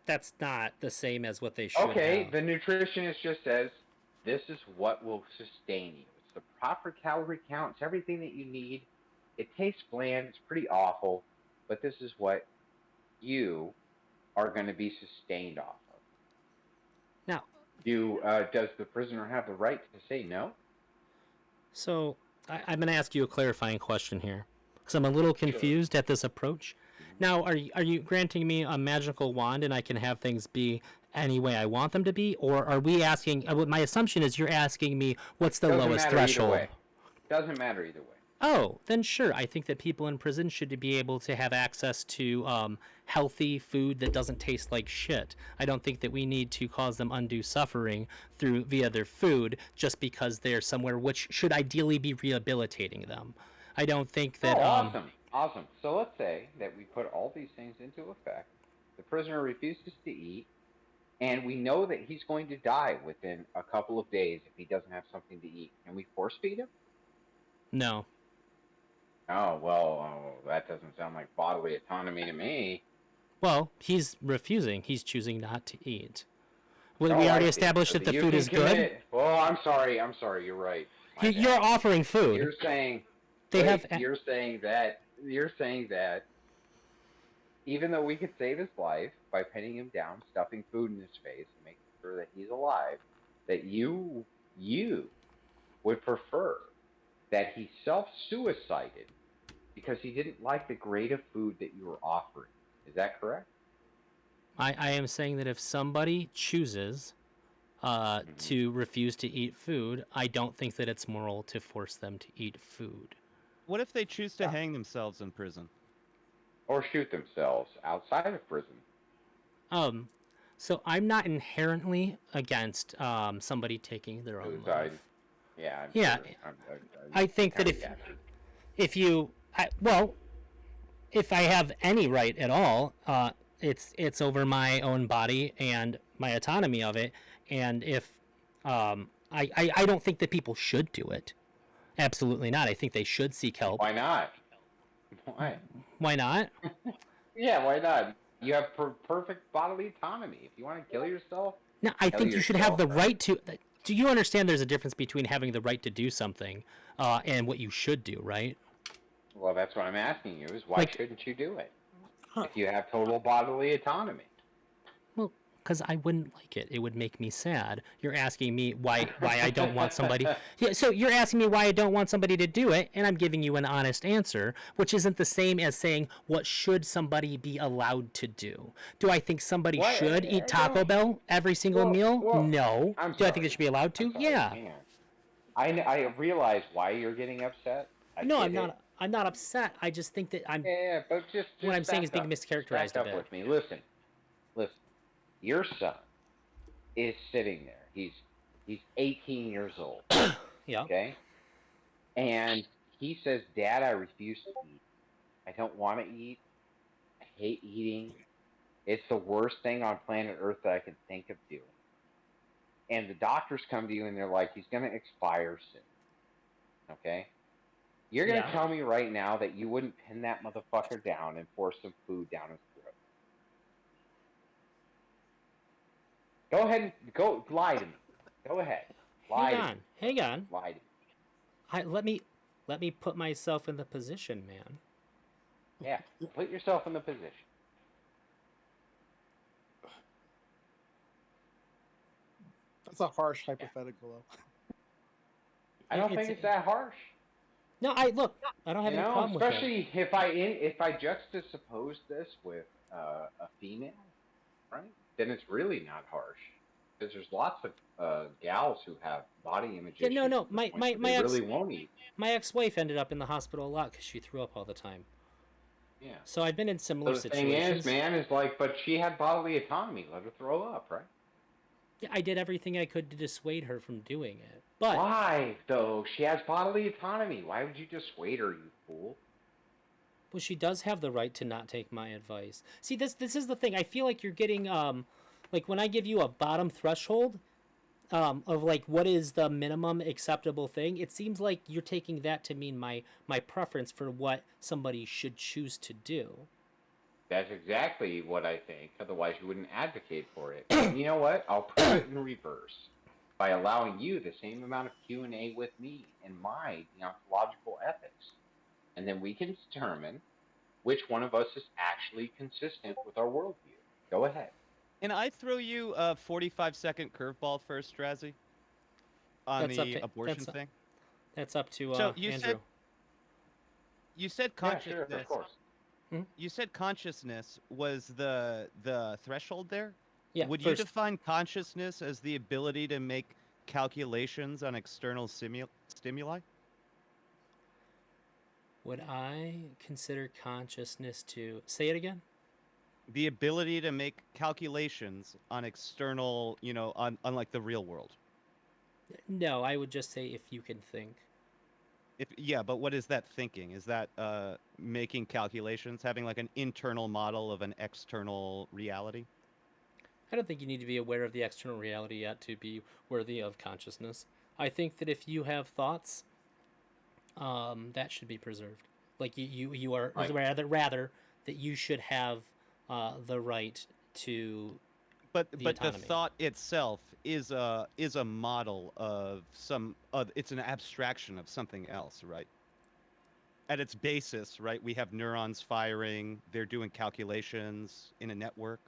That's not the same as what they should okay, have. the nutritionist just says, this is what will sustain you. It's the proper calorie count. It's everything that you need. It tastes bland. It's pretty awful. But this is what you are going to be sustained off of. Now, does the prisoner have the right to say no? So I'm going to ask you a clarifying question here, because I'm a little confused at this approach. Now, are you granting me a magical wand and I can have things be any way I want them to be, or are we asking? My assumption is you're asking me what's the lowest threshold. Doesn't matter either way. Oh, then sure. I think that people in prison should be able to have access to healthy food that doesn't taste like shit. I don't think that we need to cause them undue suffering via their food just because they're somewhere which should ideally be rehabilitating them. I don't think that. Awesome. So let's say that we put all these things into effect. The prisoner refuses to eat, and we know that he's going to die within a couple of days if he doesn't have something to eat. Can we force feed him? No. Oh, well, that doesn't sound like bodily autonomy to me. Well, he's refusing. He's choosing not to eat. We already established that the food is good. Well, I'm sorry. You're right. You're offering food. You're saying You're saying that even though we could save his life by pinning him down, stuffing food in his face, and making sure that he's alive, that you would prefer that he self-suicided because he didn't like the grade of food that you were offering. Is that correct? I am saying that if somebody chooses to refuse to eat food, I don't think that it's moral to force them to eat food. What if they choose to Yeah. hang themselves in prison? Or shoot themselves outside of prison. So I'm not inherently against somebody taking their own Suicide. life. Yeah, I'm Yeah, sure. I think that if you, if I have any right at all, it's over my own body and my autonomy of it. And if I don't think that people should do it. Absolutely not. I think they should seek help. Why not? Why? Why not? Yeah, why not? You have perfect bodily autonomy. If you want to kill yourself, No, I kill think you should have the yourself, right to. Do you understand there's a difference between having the right to do something and what you should do, right? Well, that's what I'm asking you: is why Like- shouldn't you do it if you have total bodily autonomy? Well, because I wouldn't like it. It would make me sad. You're asking me why I don't want somebody. Yeah, so you're asking me why I don't want somebody to do it, and I'm giving you an honest answer, which isn't the same as saying what should somebody be allowed to do. Do I think somebody Why- should I eat Taco don't- Bell every single meal? well, No. I'm Do I think sorry. they should be allowed to? I'm sorry, Yeah. hang on. I realize why you're getting upset. No, get I'm it. not. I'm not upset. I just think that I'm. Yeah, but just What I'm saying back is being up. mischaracterized Back a up bit. with me. Listen. Your son is sitting there. He's 18 years old. Yeah. Okay? And he says, "Dad, I refuse to eat. I don't want to eat. I hate eating. It's the worst thing on planet Earth that I can think of doing." And the doctors come to you and they're like, "He's going to expire soon." Okay? You're going to Yeah. tell me right now that you wouldn't pin that motherfucker down and force some food down his throat. Go ahead and go lie to me. Go ahead. Lie to me. Hang on. Lie to me. Let me put myself in the position, man. Yeah. Put yourself in the position. That's a harsh hypothetical, though. I don't think it's that harsh. No, I don't have any problem with that. Especially if I juxtapose this with a female, right? Then it's really not harsh, because there's lots of gals who have body image Yeah, issues. no, to the my point that they ex- really won't eat. My ex-wife ended up in the hospital a lot because she threw up all the time. Yeah. So I've been in similar So the situations. thing is, man, is like, but she had bodily autonomy. Let her throw up, right? Yeah, I did everything I could to dissuade her from doing it. But Why, though? She has bodily autonomy. Why would you dissuade her, you fool? well, she does have the right to not take my advice. See, this is the thing. I feel like you're getting like when I give you a bottom threshold of like what is the minimum acceptable thing, it seems like you're taking that to mean my preference for what somebody should choose to do. That's exactly what I think. Otherwise, you wouldn't advocate for it. And you know what? I'll prove it in reverse by allowing you the same amount of Q&A with me and my deontological ethics. And then we can determine which one of us is actually consistent with our worldview. Go ahead. Can I throw you a 45-second curveball first, Strazzy? On That's up the to- abortion that's- thing? That's up to So you Andrew. You said Yeah, consciousness. sure, of course. You said consciousness was the threshold there? Yeah, Would first, you define consciousness as the ability to make calculations on external stimuli? would I consider consciousness to say it again? The ability to make calculations on external, on like the real world. No, I would just say if you can think. But what is that thinking? Is that making calculations, having like an internal model of an external reality? I don't think you need to be aware of the external reality yet to be worthy of consciousness. I think that if you have thoughts, that should be preserved. Like you are Right. rather that you should have the right to. But The the autonomy. thought itself is a model of some. It's an abstraction of something else, right? At its basis, right, we have neurons firing. They're doing calculations in a network.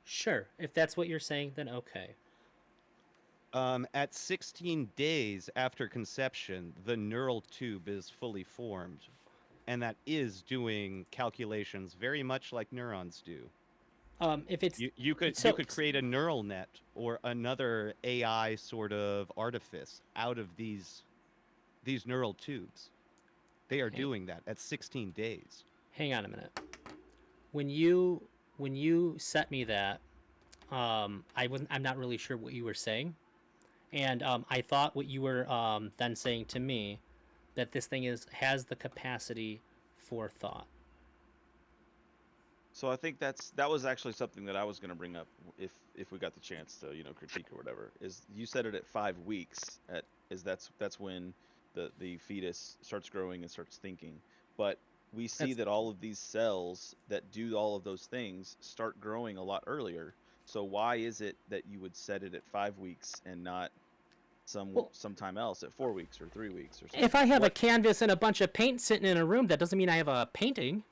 Sure, if that's what you're saying, then okay. At 16 days after conception, the neural tube is fully formed, and that is doing calculations very much like neurons do. If it's You could so, create a neural net or another AI sort of artifice out of these neural tubes. They are doing that at 16 days. hang on a minute. When you set me that, I'm not really sure what you were saying, and I thought what you were then saying to me that this thing has the capacity for thought. So I think that was actually something that I was going to bring up if we got the chance to critique or whatever. Is you said it at 5 weeks that's when the fetus starts growing and starts thinking, but we see that all of these cells that do all of those things start growing a lot earlier. So why is it that you would set it at 5 weeks and not sometime else at 4 weeks or 3 weeks or something? If I have a canvas and a bunch of paint sitting in a room, that doesn't mean I have a painting.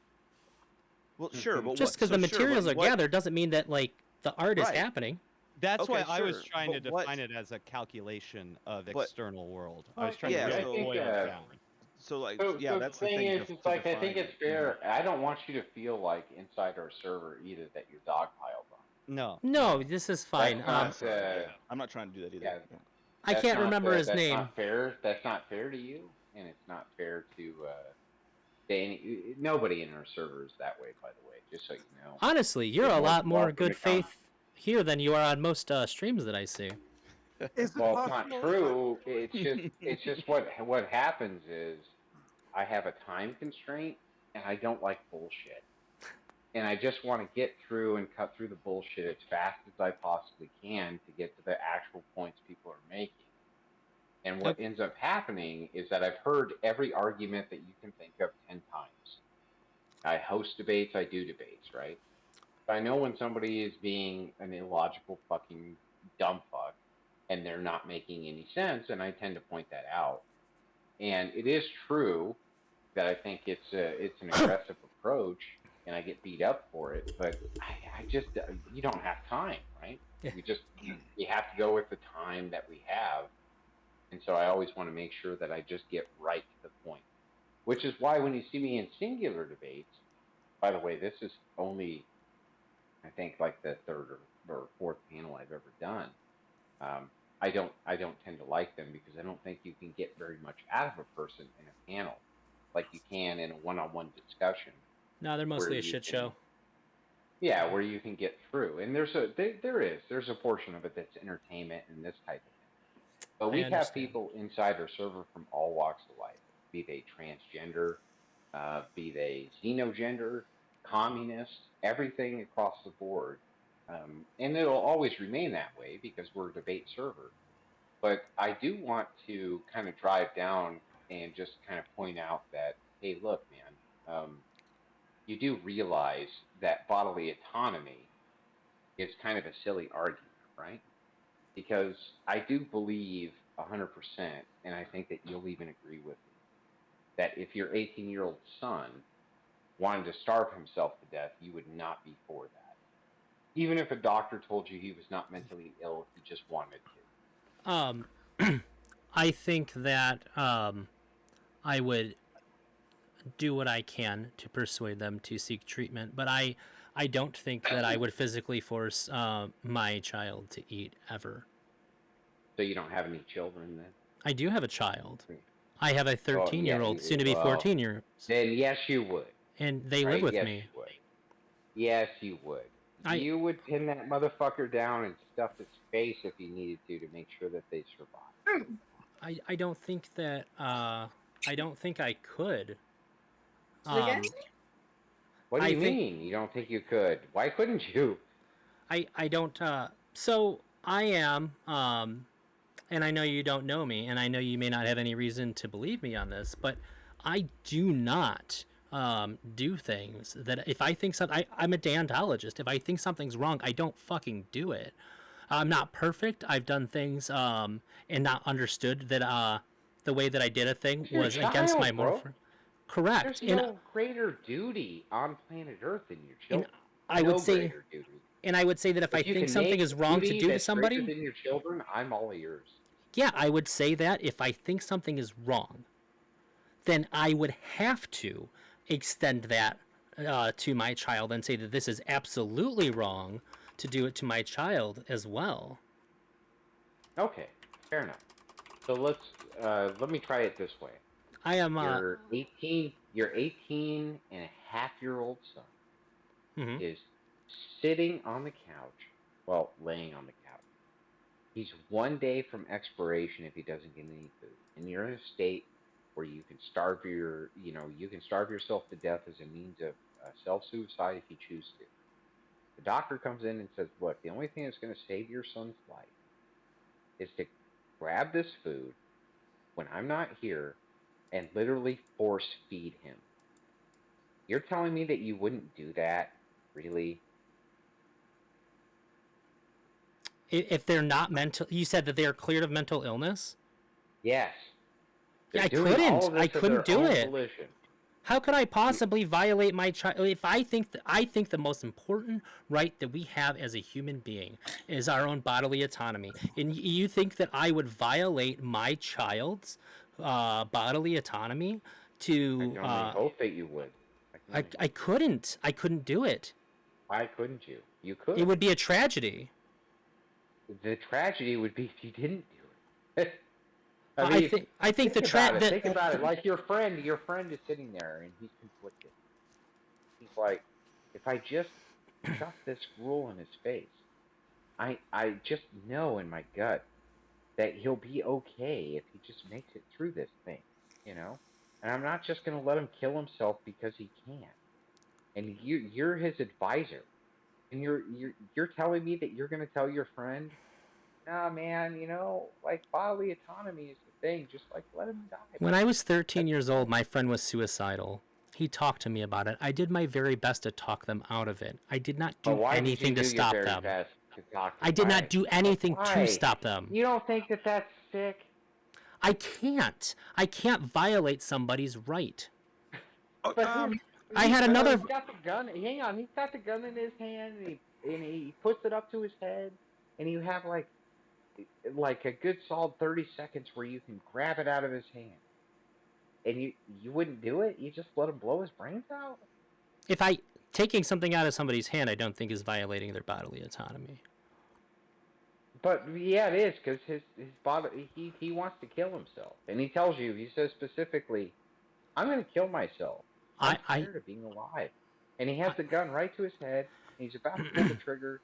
Well, sure, but Just because the materials are gathered doesn't mean that like the art is happening. That's Okay, why I was sure, trying to but define it as a calculation of but- external world. I was trying yeah, to so- really boil it down. So like So that's the thing is, to it's like I define think it, it's fair. I don't want you to feel like inside our server either that you're dogpiled on. No. No, this is fine. That's not, I'm not trying to do that either. yeah. I That's can't not, remember his that's name. Not fair. That's not fair to you, and it's not fair to nobody in our server is that way. By the way, just so you know. Honestly, you're You're a lot more welcome to good come. faith here than you are on most streams that I see. Is it Well, it's not possible? true. It's just what happens is I have a time constraint and I don't like bullshit. And I just want to get through and cut through the bullshit as fast as I possibly can to get to the actual points people are making. And what ends up happening is that I've heard every argument that you can think of 10 times. I host debates, I do debates, right? But I know when somebody is being an illogical fucking dumb fuck and they're not making any sense, and I tend to point that out. And it is true that I think it's an aggressive approach, and I get beat up for it. But I just you don't have time, right? Yeah. You have to go with the time that we have, and so I always want to make sure that I just get right to the point. Which is why when you see me in singular debates, by the way, this is only I think like the third or fourth panel I've ever done. I don't tend to like them because I don't think you can get very much out of a person in a panel like you can in a one-on-one discussion. No, they're mostly where a you shit can- show. Yeah, where you can get through, and there's a portion of it that's entertainment and this type of thing. But we have understand. people inside our server from all walks of life, be they transgender, be they xenogender, communist, everything across the board. And it'll always remain that way because we're a debate server. But I do want to kind of drive down and just kind of point out that, hey, look, man, you do realize that bodily autonomy is kind of a silly argument, right? Because I do believe 100%, and I think that you'll even agree with me, that if your 18-year-old son wanted to starve himself to death, you would not be for that. Even if a doctor told you he was not mentally ill, he just wanted to. I think that I would do what I can to persuade them to seek treatment, but I don't think that I would physically force my child to eat ever. So you don't have any children then? I do have a child. I have a 13-year-old, you- soon to be well, 14-year, Then yes, you would. and they Right? live with Yes, me. You would. Yes, you would. You would pin that motherfucker down and stuff its face if you needed to make sure that they survive. I don't think that I don't think I could. Again? What do I you think- mean? You don't think you could? Why couldn't you? I don't so I am and I know you don't know me and I know you may not have any reason to believe me on this, but I do not do things that if I think something I'm a deontologist. If I think something's wrong, I don't fucking do it. I'm not perfect. I've done things and not understood that the way that I did a thing You're a was against child, my bro. moral. Correct. There's no greater duty on planet Earth than your children. I would No say greater duty. and I would say that if I you think can something make is wrong to duty do to that's somebody, greater than your children, I'm all ears. yeah, I would say that if I think something is wrong, then I would have to extend that to my child and say that this is absolutely wrong to do it to my child as well. Okay, fair enough. So let me try it this way. I am. Your 18 and a half year old son Mhm. is sitting on the couch, well, laying on the couch. He's 1 day from expiration if he doesn't get any food, and you're in a state where you can starve yourself to death as a means of self-suicide if you choose to. The doctor comes in and says, "Look, the only thing that's going to save your son's life is to grab this food when I'm not here and literally force feed him." You're telling me that you wouldn't do that, really? If they're not mental, you said that they are cleared of mental illness. Yes. Yeah, I They're doing all couldn't. of I this of couldn't their do own it. volition. How could I possibly violate my child? If I think the most important right that we have as a human being is our own bodily autonomy, and you think that I would violate my child's bodily autonomy I to? can only hope that you would. I couldn't. I couldn't do it. Why couldn't you? You could. It would be a tragedy. The tragedy would be if you didn't do it. I think the think about it. Like your friend is sitting there and he's conflicted. He's like, if I just shove this rule in his face, I just know in my gut that he'll be okay if he just makes it through this thing, you know? And I'm not just gonna let him kill himself because he can't. And you're his advisor. And you're telling me that you're gonna tell your friend, "Nah, man, like bodily autonomy is the thing. Just like let him die." When I was 13 years old, my friend was suicidal. He talked to me about it. I did my very best to talk them out of it. I did not do anything to stop them. I did not do anything to stop them. You don't think that that's sick? I can't. I can't violate somebody's right. I had another. He's got the gun. Hang on, he's got the gun in his hand, and he puts it up to his head, and you have like a good solid 30 seconds where you can grab it out of his hand, and you wouldn't do it. You just let him blow his brains out. If taking something out of somebody's hand, I don't think is violating their bodily autonomy. But yeah, it is, because his body, he wants to kill himself, and he tells you, he says specifically, "I'm going to kill myself. I'm tired of being alive." And he has the gun right to his head, and he's about to pull the trigger.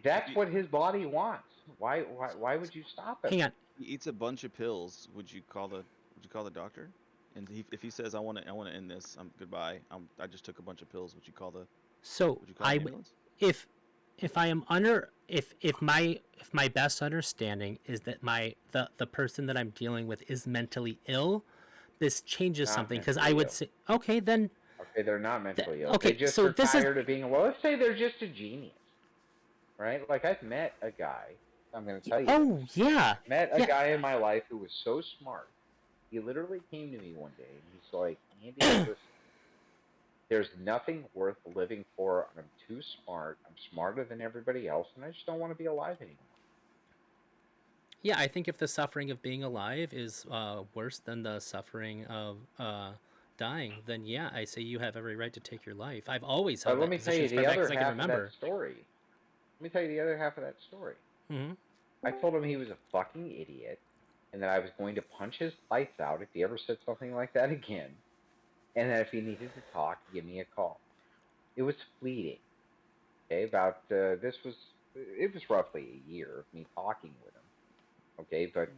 That's what his body wants. Why would you stop him? Hang on. He eats a bunch of pills. Would you call the doctor? And if he says, I want to end this, goodbye. I just took a bunch of pills. Would you call the? So Would you call the ambulance? if I am under if my best understanding is that the person that I'm dealing with is mentally ill, this changes something, because I would say, okay, then. Okay, they're not mentally ill. Okay, they just so are this tired of being. Well, let's say they're just a genius, right? Like I've met a guy. I'm going to tell you. Oh yeah. Met a guy in my life who was so smart. He literally came to me one day and he's like, "Andy, listen, there's nothing worth living for. I'm too smart. I'm smarter than everybody else, and I just don't want to be alive anymore." Yeah, I think if the suffering of being alive is worse than the suffering of dying, then yeah, I say you have every right to take your life. I've always held that position as far back as I can remember. Story. Let me tell you the other half of that story. Mm-hmm. I told him he was a fucking idiot, and that I was going to punch his lights out if he ever said something like that again, and that if he needed to talk, give me a call. It was fleeting. Okay, it was roughly a year of me talking with him. Okay, but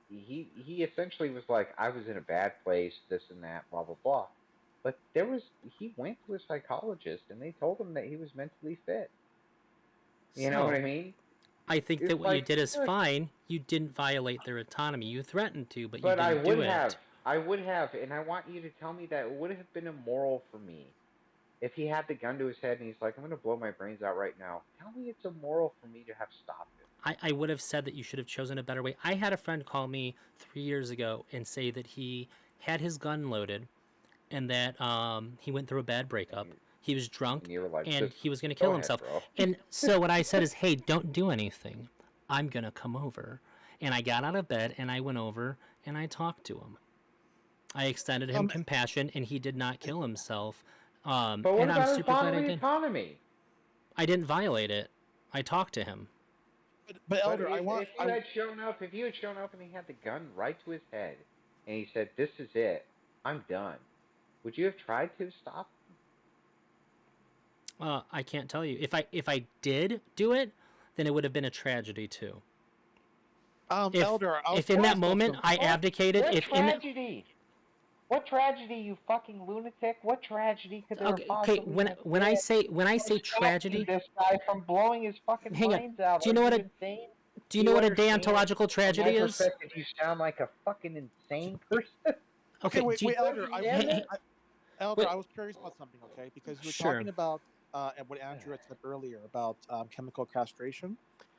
he essentially was like, I was in a bad place, this and that, blah blah blah. But he went to a psychologist, and they told him that he was mentally fit. You know what I mean? I think that what you did is fine. You didn't violate their autonomy. You threatened to, but you didn't I would do it. I would have, and I want you to tell me that it would have been immoral for me if he had the gun to his head and he's like, "I'm going to blow my brains out right now." Tell me it's immoral for me to have stopped it. I would have said that you should have chosen a better way. I had a friend call me 3 years ago and say that he had his gun loaded and that he went through a bad breakup. He was drunk, And you were like, and "Just he was going to go kill ahead, himself." bro. And so what I said is, hey, don't do anything. I'm going to come over. And I got out of bed, and I went over, and I talked to him. I extended him compassion, and he did not kill himself. But what and I'm about his super glad I bodily did. autonomy? I didn't violate it. I talked to him. But Elder, If you had shown up and he had the gun right to his head, and he said, "This is it, I'm done," would you have tried to stop him? I can't tell you. If I did do it, then it would have been a tragedy too. Elder, If in that moment I abdicated, What if in tragedy? What tragedy, you fucking lunatic? What tragedy could there okay, possibly when I say tragedy, this guy from blowing his fucking hang on. brains out? Do you know what insane? do you know what a understand? deontological tragedy From my is? perspective, you sound like a fucking insane person. Okay, wait, do you- Elder. Elder, Wait. I was curious about something, okay? Because you were Sure. talking about what Andrew had said earlier about chemical castration.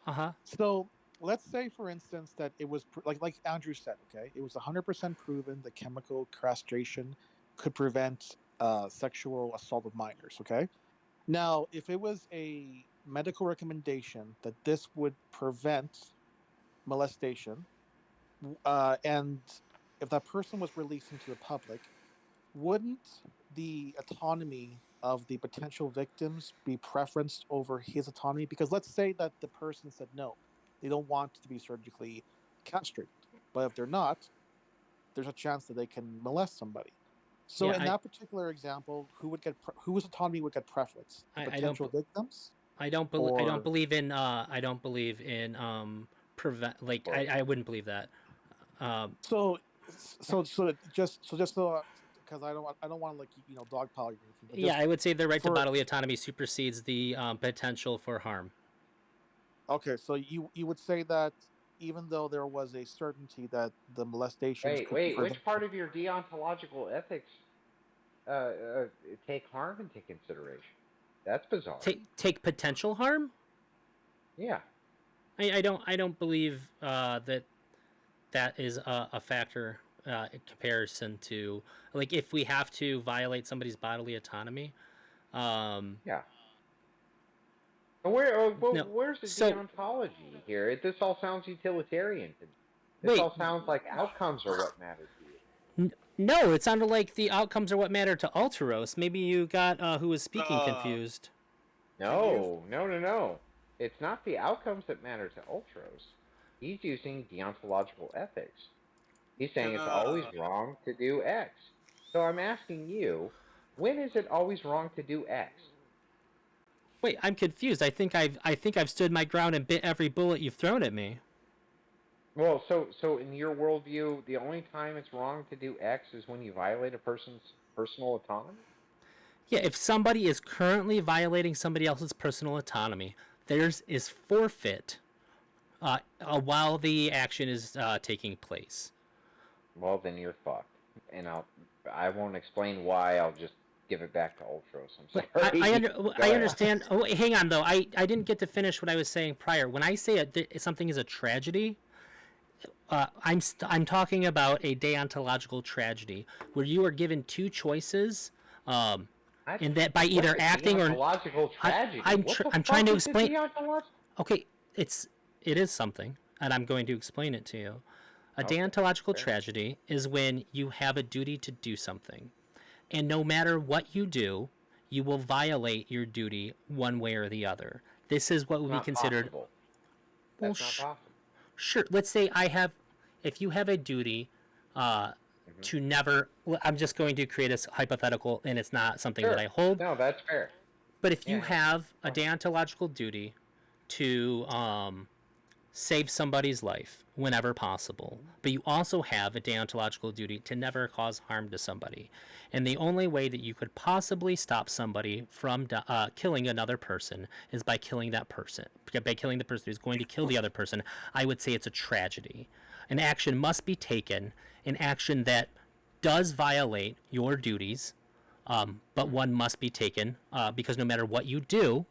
Uh-huh. So let's say, for instance, that it was like Andrew said, okay, it was 100% proven that chemical castration could prevent sexual assault of minors. Okay, now if it was a medical recommendation that this would prevent molestation, and if that person was released into the public, wouldn't the autonomy of the potential victims be preferenced over his autonomy? Because let's say that the person said no, they don't want to be surgically castrated, but if they're not, there's a chance that they can molest somebody. So Yeah, in that particular example, whose autonomy would get preference? The I don't potential victims? I don't believe in prevent, like I wouldn't believe that. So just so because I don't want to, like, dogpile you or anything. But Yeah, I would say the right to for- bodily autonomy supersedes the potential for harm. Okay, so you would say that even though there was a certainty that the molestations could be Which part of your deontological ethics take harm into consideration? That's bizarre. Take potential harm? Yeah. I don't believe that is a factor in comparison to, like, if we have to violate somebody's bodily autonomy. Yeah. Where's the deontology here? This all sounds utilitarian to me. This all sounds like outcomes are what matter to you. No, it sounded like the outcomes are what matter to Alteros. Maybe you got who was speaking confused. No. It's not the outcomes that matter to Ultros. He's using deontological ethics. He's saying it's always wrong to do X. So I'm asking you, when is it always wrong to do X? Wait, I'm confused. I think I've stood my ground and bit every bullet you've thrown at me. Well, so in your worldview, the only time it's wrong to do X is when you violate a person's personal autonomy? Yeah, if somebody is currently violating somebody else's personal autonomy, theirs is forfeit while the action is taking place. Well, then you're fucked. And I won't explain why. I'll just give it back to Ultros. I'm sorry. I understand. Oh, hang on, though. I didn't get to finish what I was saying prior. When I say something is a tragedy, I'm talking about a deontological tragedy where you are given two choices, and that by either acting or deontological tragedy. I'm trying to explain. Okay, it is something, and I'm going to explain it to you. A deontological tragedy is when you have a duty to do something, and no matter what you do, you will violate your duty one way or the other. This is what would be considered. Possible. Well, That's not possible. Sure. Let's say if you have a duty to never. I'm just going to create a hypothetical, and it's not something that I hold. No, that's fair. But if you have a deontological duty to save somebody's life whenever possible, but you also have a deontological duty to never cause harm to somebody, and the only way that you could possibly stop somebody from killing another person is by killing that person, by killing the person who's going to kill the other person, I would say it's a tragedy. An action must be taken, an action that does violate your duties, but one must be taken because no matter what you do,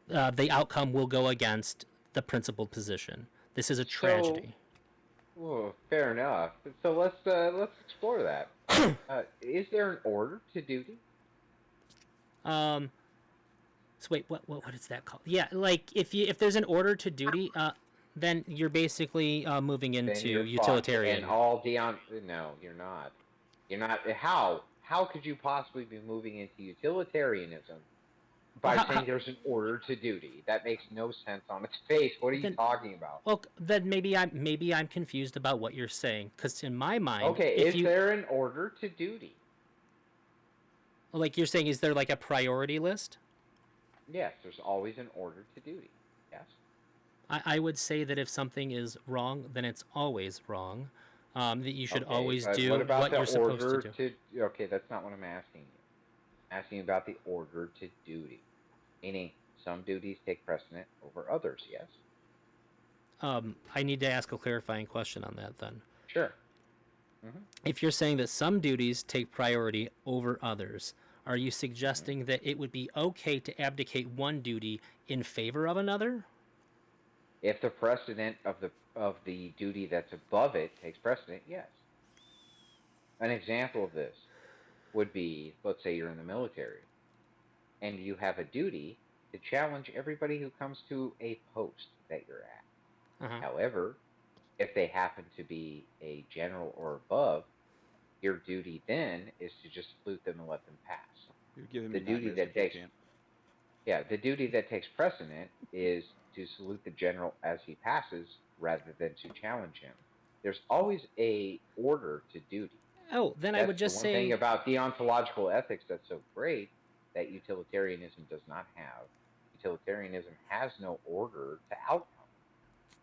the outcome will go against the principled position. This is a tragedy. Well, fair enough. So let's explore that. Is there an order to duty? So wait, what is that called? Yeah, like if there's an order to duty, then you're basically moving into utilitarian. And all no, you're not. You're not. How could you possibly be moving into utilitarianism by Well, saying there's an order to duty? That makes no sense on its face. What are you then talking about? well then maybe I'm confused about what you're saying, because in my mind, Okay, if is you there an order to duty? like you're saying, is there like a priority list? Yes, there's always an order to duty. Yes. I would say that if something is wrong, then it's always wrong. That you should Okay, always but do what about the you're supposed to order do. to? Okay, that's not what I'm asking you. I'm asking about the order to duty, meaning some duties take precedent over others. Yes. I need to ask a clarifying question on that then. Sure. Hmm. If you're saying that some duties take priority over others, are you suggesting that it would be okay to abdicate one duty in favor of another? If the precedent of the duty that's above it takes precedent, yes. An example of this would be, let's say you're in the military, and you have a duty to challenge everybody who comes to a post that you're at. Uh-huh. However, if they happen to be a general or above, your duty then is to just salute them and let them pass. You're giving The me duty nightmares that if you takes can't. the duty that takes precedent is to salute the general as he passes rather than to challenge him. There's always a order to duty. Oh, then I That's would just the one thing say about deontological ethics that's so great that utilitarianism does not have. Utilitarianism has no order to outcome.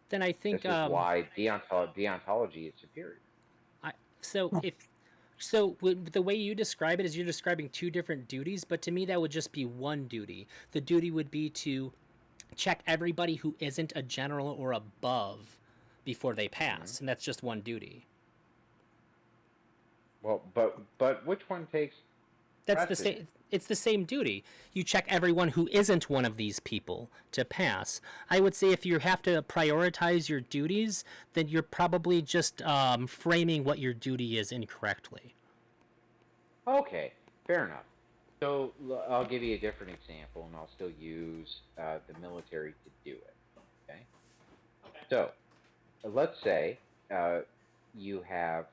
then I think This is why deontology is superior. so if the way you describe it is you're describing two different duties, but to me that would just be one duty. The duty would be to check everybody who isn't a general or above before they pass, and that's just one duty. Well, but which one takes That's the precedent? same. It's the same duty. You check everyone who isn't one of these people to pass. I would say if you have to prioritize your duties, then you're probably just framing what your duty is incorrectly. Okay, fair enough. So I'll give you a different example, and I'll still use the military to do it. Okay. So let's say you have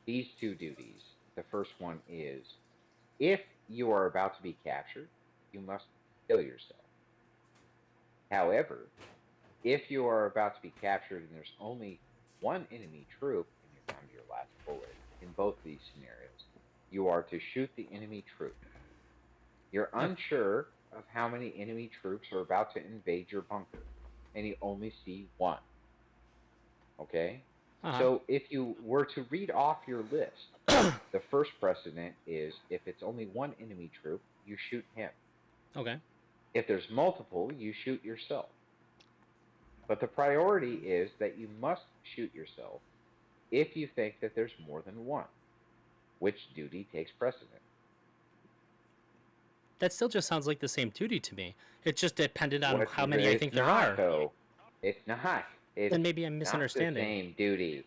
these two duties. The first one is if you are about to be captured, you must kill yourself. However, if you are about to be captured and there's only one enemy troop and you're down to your last bullet, in both these scenarios, you are to shoot the enemy troop. You're unsure of how many enemy troops are about to invade your bunker, and you only see one. Okay? Uh-huh. So if you were to read off your list, the first precedent is if it's only one enemy troop, you shoot him. Okay. If there's multiple, you shoot yourself. But the priority is that you must shoot yourself if you think that there's more than one. Which duty takes precedent? That still just sounds like the same duty to me. It's just dependent on What- how many I it's think there not, are. Though. It's not. It's Then maybe I'm not the misunderstanding. same duty.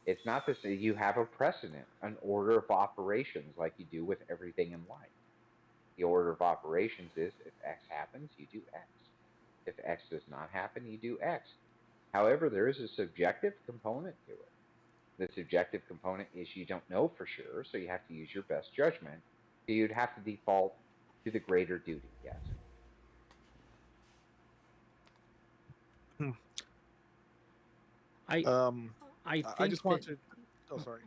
It's not the same. You have a precedent, an order of operations, like you do with everything in life. The order of operations is if X happens, you do X. If X does not happen, you do X. However, there is a subjective component to it. The subjective component is you don't know for sure, so you have to use your best judgment. So you'd have to default to the greater duty, yes. I think I just want that, to. Oh, sorry,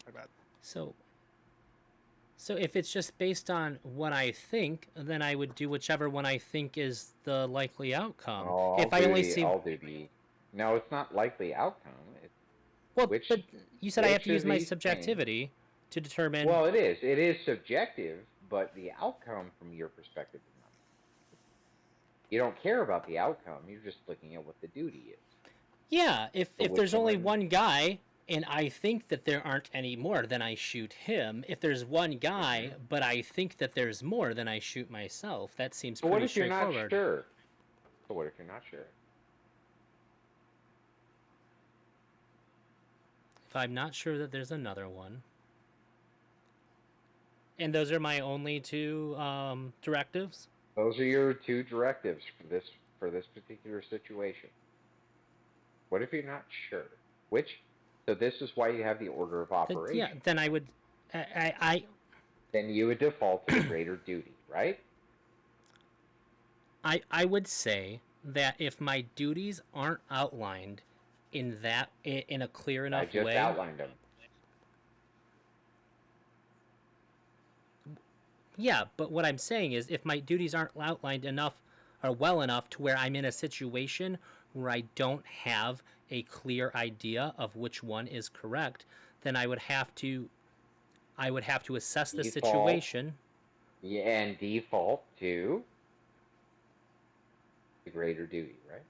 my bad. so if it's just based on what I think, then I would do whichever one I think is the likely outcome. Oh, If I only see I'll do the. No, it's not likely outcome. It's, well, which- but you said I have which to use of my these subjectivity to determine. well, it is. It is subjective, but the outcome from your perspective is not. You don't care about the outcome. You're just looking at what the duty is. Yeah, if So there's which only one? one guy and I think that there aren't any more, then I shoot him. If there's one guy, but I think that there's more, then I shoot myself. That seems So pretty what if you're not straightforward. sure? So what if you're not sure? If I'm not sure that there's another one. And those are my only two directives? Those are your two directives for this particular situation. What if you're not sure? So this is why you have the order of operations. Yeah, then I would I then you would default to the greater duty, right? I would say that if my duties aren't outlined in a clear I enough just way, outlined them. yeah, but what I'm saying is if my duties aren't outlined enough or well enough to where I'm in a situation where I don't have a clear idea of which one is correct, then I would have to assess the Default, situation. yeah, and default to the greater duty, right?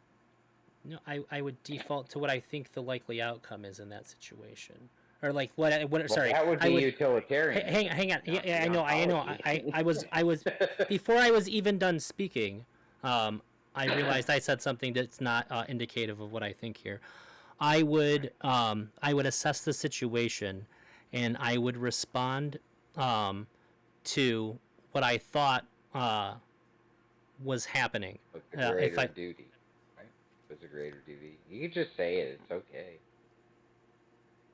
No, I would default to what I think the likely outcome is in that situation. Or like what Well, sorry, that would be I would utilitarian. hang on. Not Yeah, I know. I was before I was even done speaking. I realized I said something that's not indicative of what I think here. I would assess the situation, and I would respond to what I thought was happening. With the If greater I duty, right? With the greater duty, you can just say it. It's okay.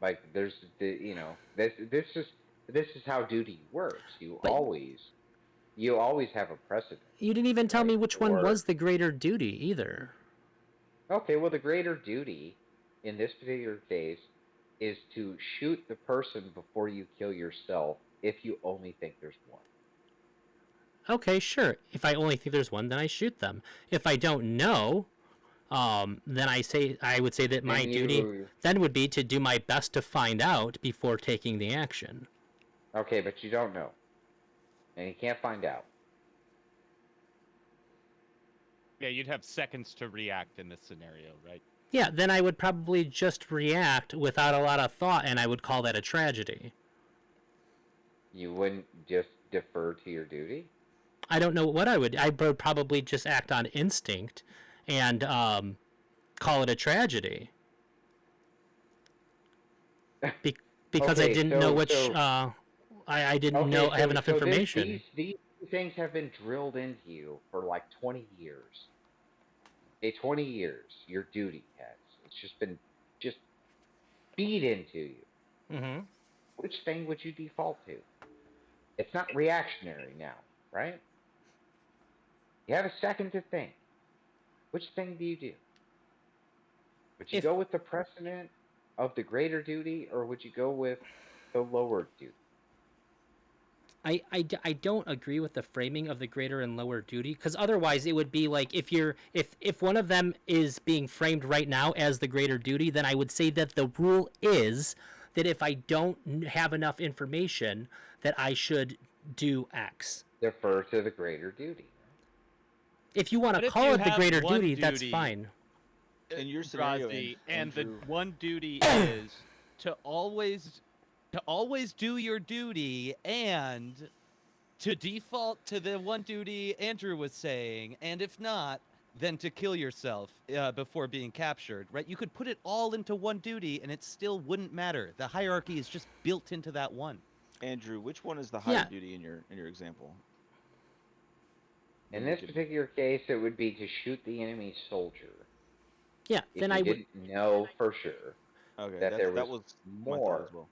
Like there's this is how duty works. But You always have a precedent, you didn't even tell right? me which one Or was the greater duty either. okay, well the greater duty in this particular case is to shoot the person before you kill yourself if you only think there's one. Okay, sure. If I only think there's one, then I shoot them. If I don't know, then I would say that my And duty you then would be to do my best to find out before taking the action. okay, but you don't know, and you can't find out. Yeah, you'd have seconds to react in this scenario, right? Yeah, then I would probably just react without a lot of thought, and I would call that a tragedy. You wouldn't just defer to your duty. I don't know what I would. I would probably just act on instinct, and call it a tragedy. Be- because I Okay, didn't know which. I didn't know okay, have enough information. These things have been drilled into you for like 20 years. Okay, 20 years, your duty has. It's just been just feed into you. Mm-hmm. Which thing would you default to? It's not reactionary now, right? You have a second to think. Which thing do you do? Would you go with the precedent of the greater duty, or would you go with the lower duty? I don't agree with the framing of the greater and lower duty, because otherwise it would be like if one of them is being framed right now as the greater duty, then I would say that the rule is that if I don't have enough information, that I should do X. Defer to the greater duty. If you want But to if call you it the have greater one duty, that's duty- fine. In your scenario, and the Andrew, one duty is to always do your duty and to default to the one duty Andrew was saying, and if not, then to kill yourself before being captured, right? You could put it all into one duty and it still wouldn't matter. The hierarchy is just built into that one. Andrew, which one is the higher Yeah. duty in your example? In this particular case, it would be to shoot the enemy soldier. Yeah, If then you I would. didn't know for sure Okay, that there that was my thought more. as well.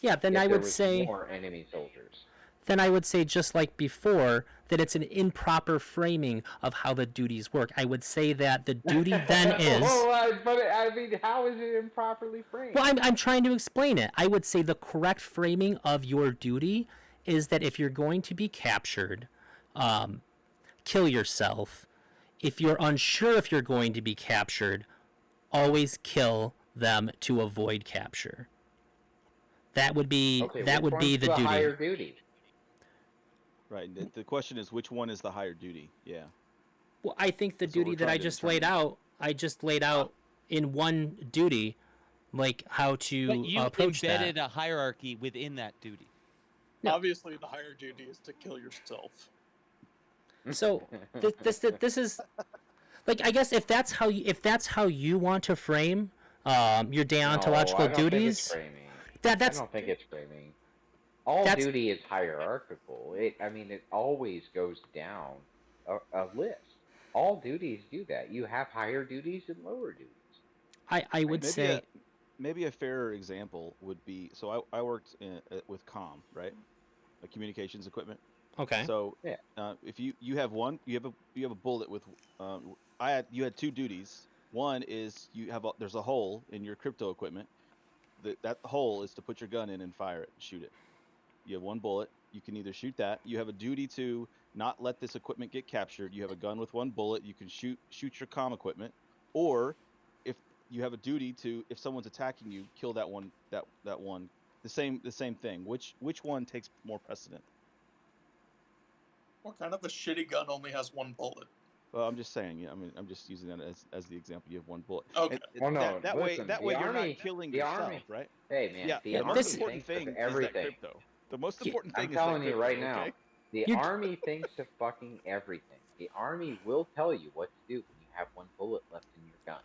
Yeah, then if I there would was say. more enemy soldiers. Then I would say, just like before, that it's an improper framing of how the duties work. I would say that the duty then is. Well, but I mean, how is it improperly framed? Well, I'm trying to explain it. I would say the correct framing of your duty is that if you're going to be captured, kill yourself. If you're unsure if you're going to be captured, always kill them to avoid capture. That would be Okay, that which would be one's the duty. higher duty. Right. The question is, which one is the higher duty? Yeah. Well, I think the That's what duty we're that I trying to just laid determine. out, in one duty, like how to But you approach embedded that. a hierarchy within that duty. No. Obviously, the higher duty is to kill yourself. So this is like, I guess if that's how you want to frame your deontological No, I don't think it's duties, framing. that's I don't think it's framing. All That's- duty is hierarchical. It always goes down a list. All duties do that. You have higher duties and lower duties. I would Maybe say maybe a fairer example would be, so I worked with comm, right? Like communications equipment. Okay. So Yeah. if you have one, you have a bullet with you had two duties. One is there's a hole in your crypto equipment. That hole is to put your gun in and fire it, shoot it. You have one bullet. You can either shoot that. You have a duty to not let this equipment get captured. You have a gun with one bullet. You can shoot your comm equipment, or if you have a duty to, if someone's attacking you, kill that one. That one. The same thing. Which one takes more precedent? What kind of a shitty gun only has one bullet? Well, I'm just saying. Yeah, I mean, I'm just using that as the example. You have one bullet. Okay. Well, no, that listen, way the you're Army- not killing the yourself, Army- right? Hey, man, Yeah. the The Army most important thinks thing of is that everything. crypto. The most Yeah, important thing I'm is that telling you crypto, right now, okay? the You- Army thinks of fucking everything. The Army will tell you what to do when you have one bullet left in your gun.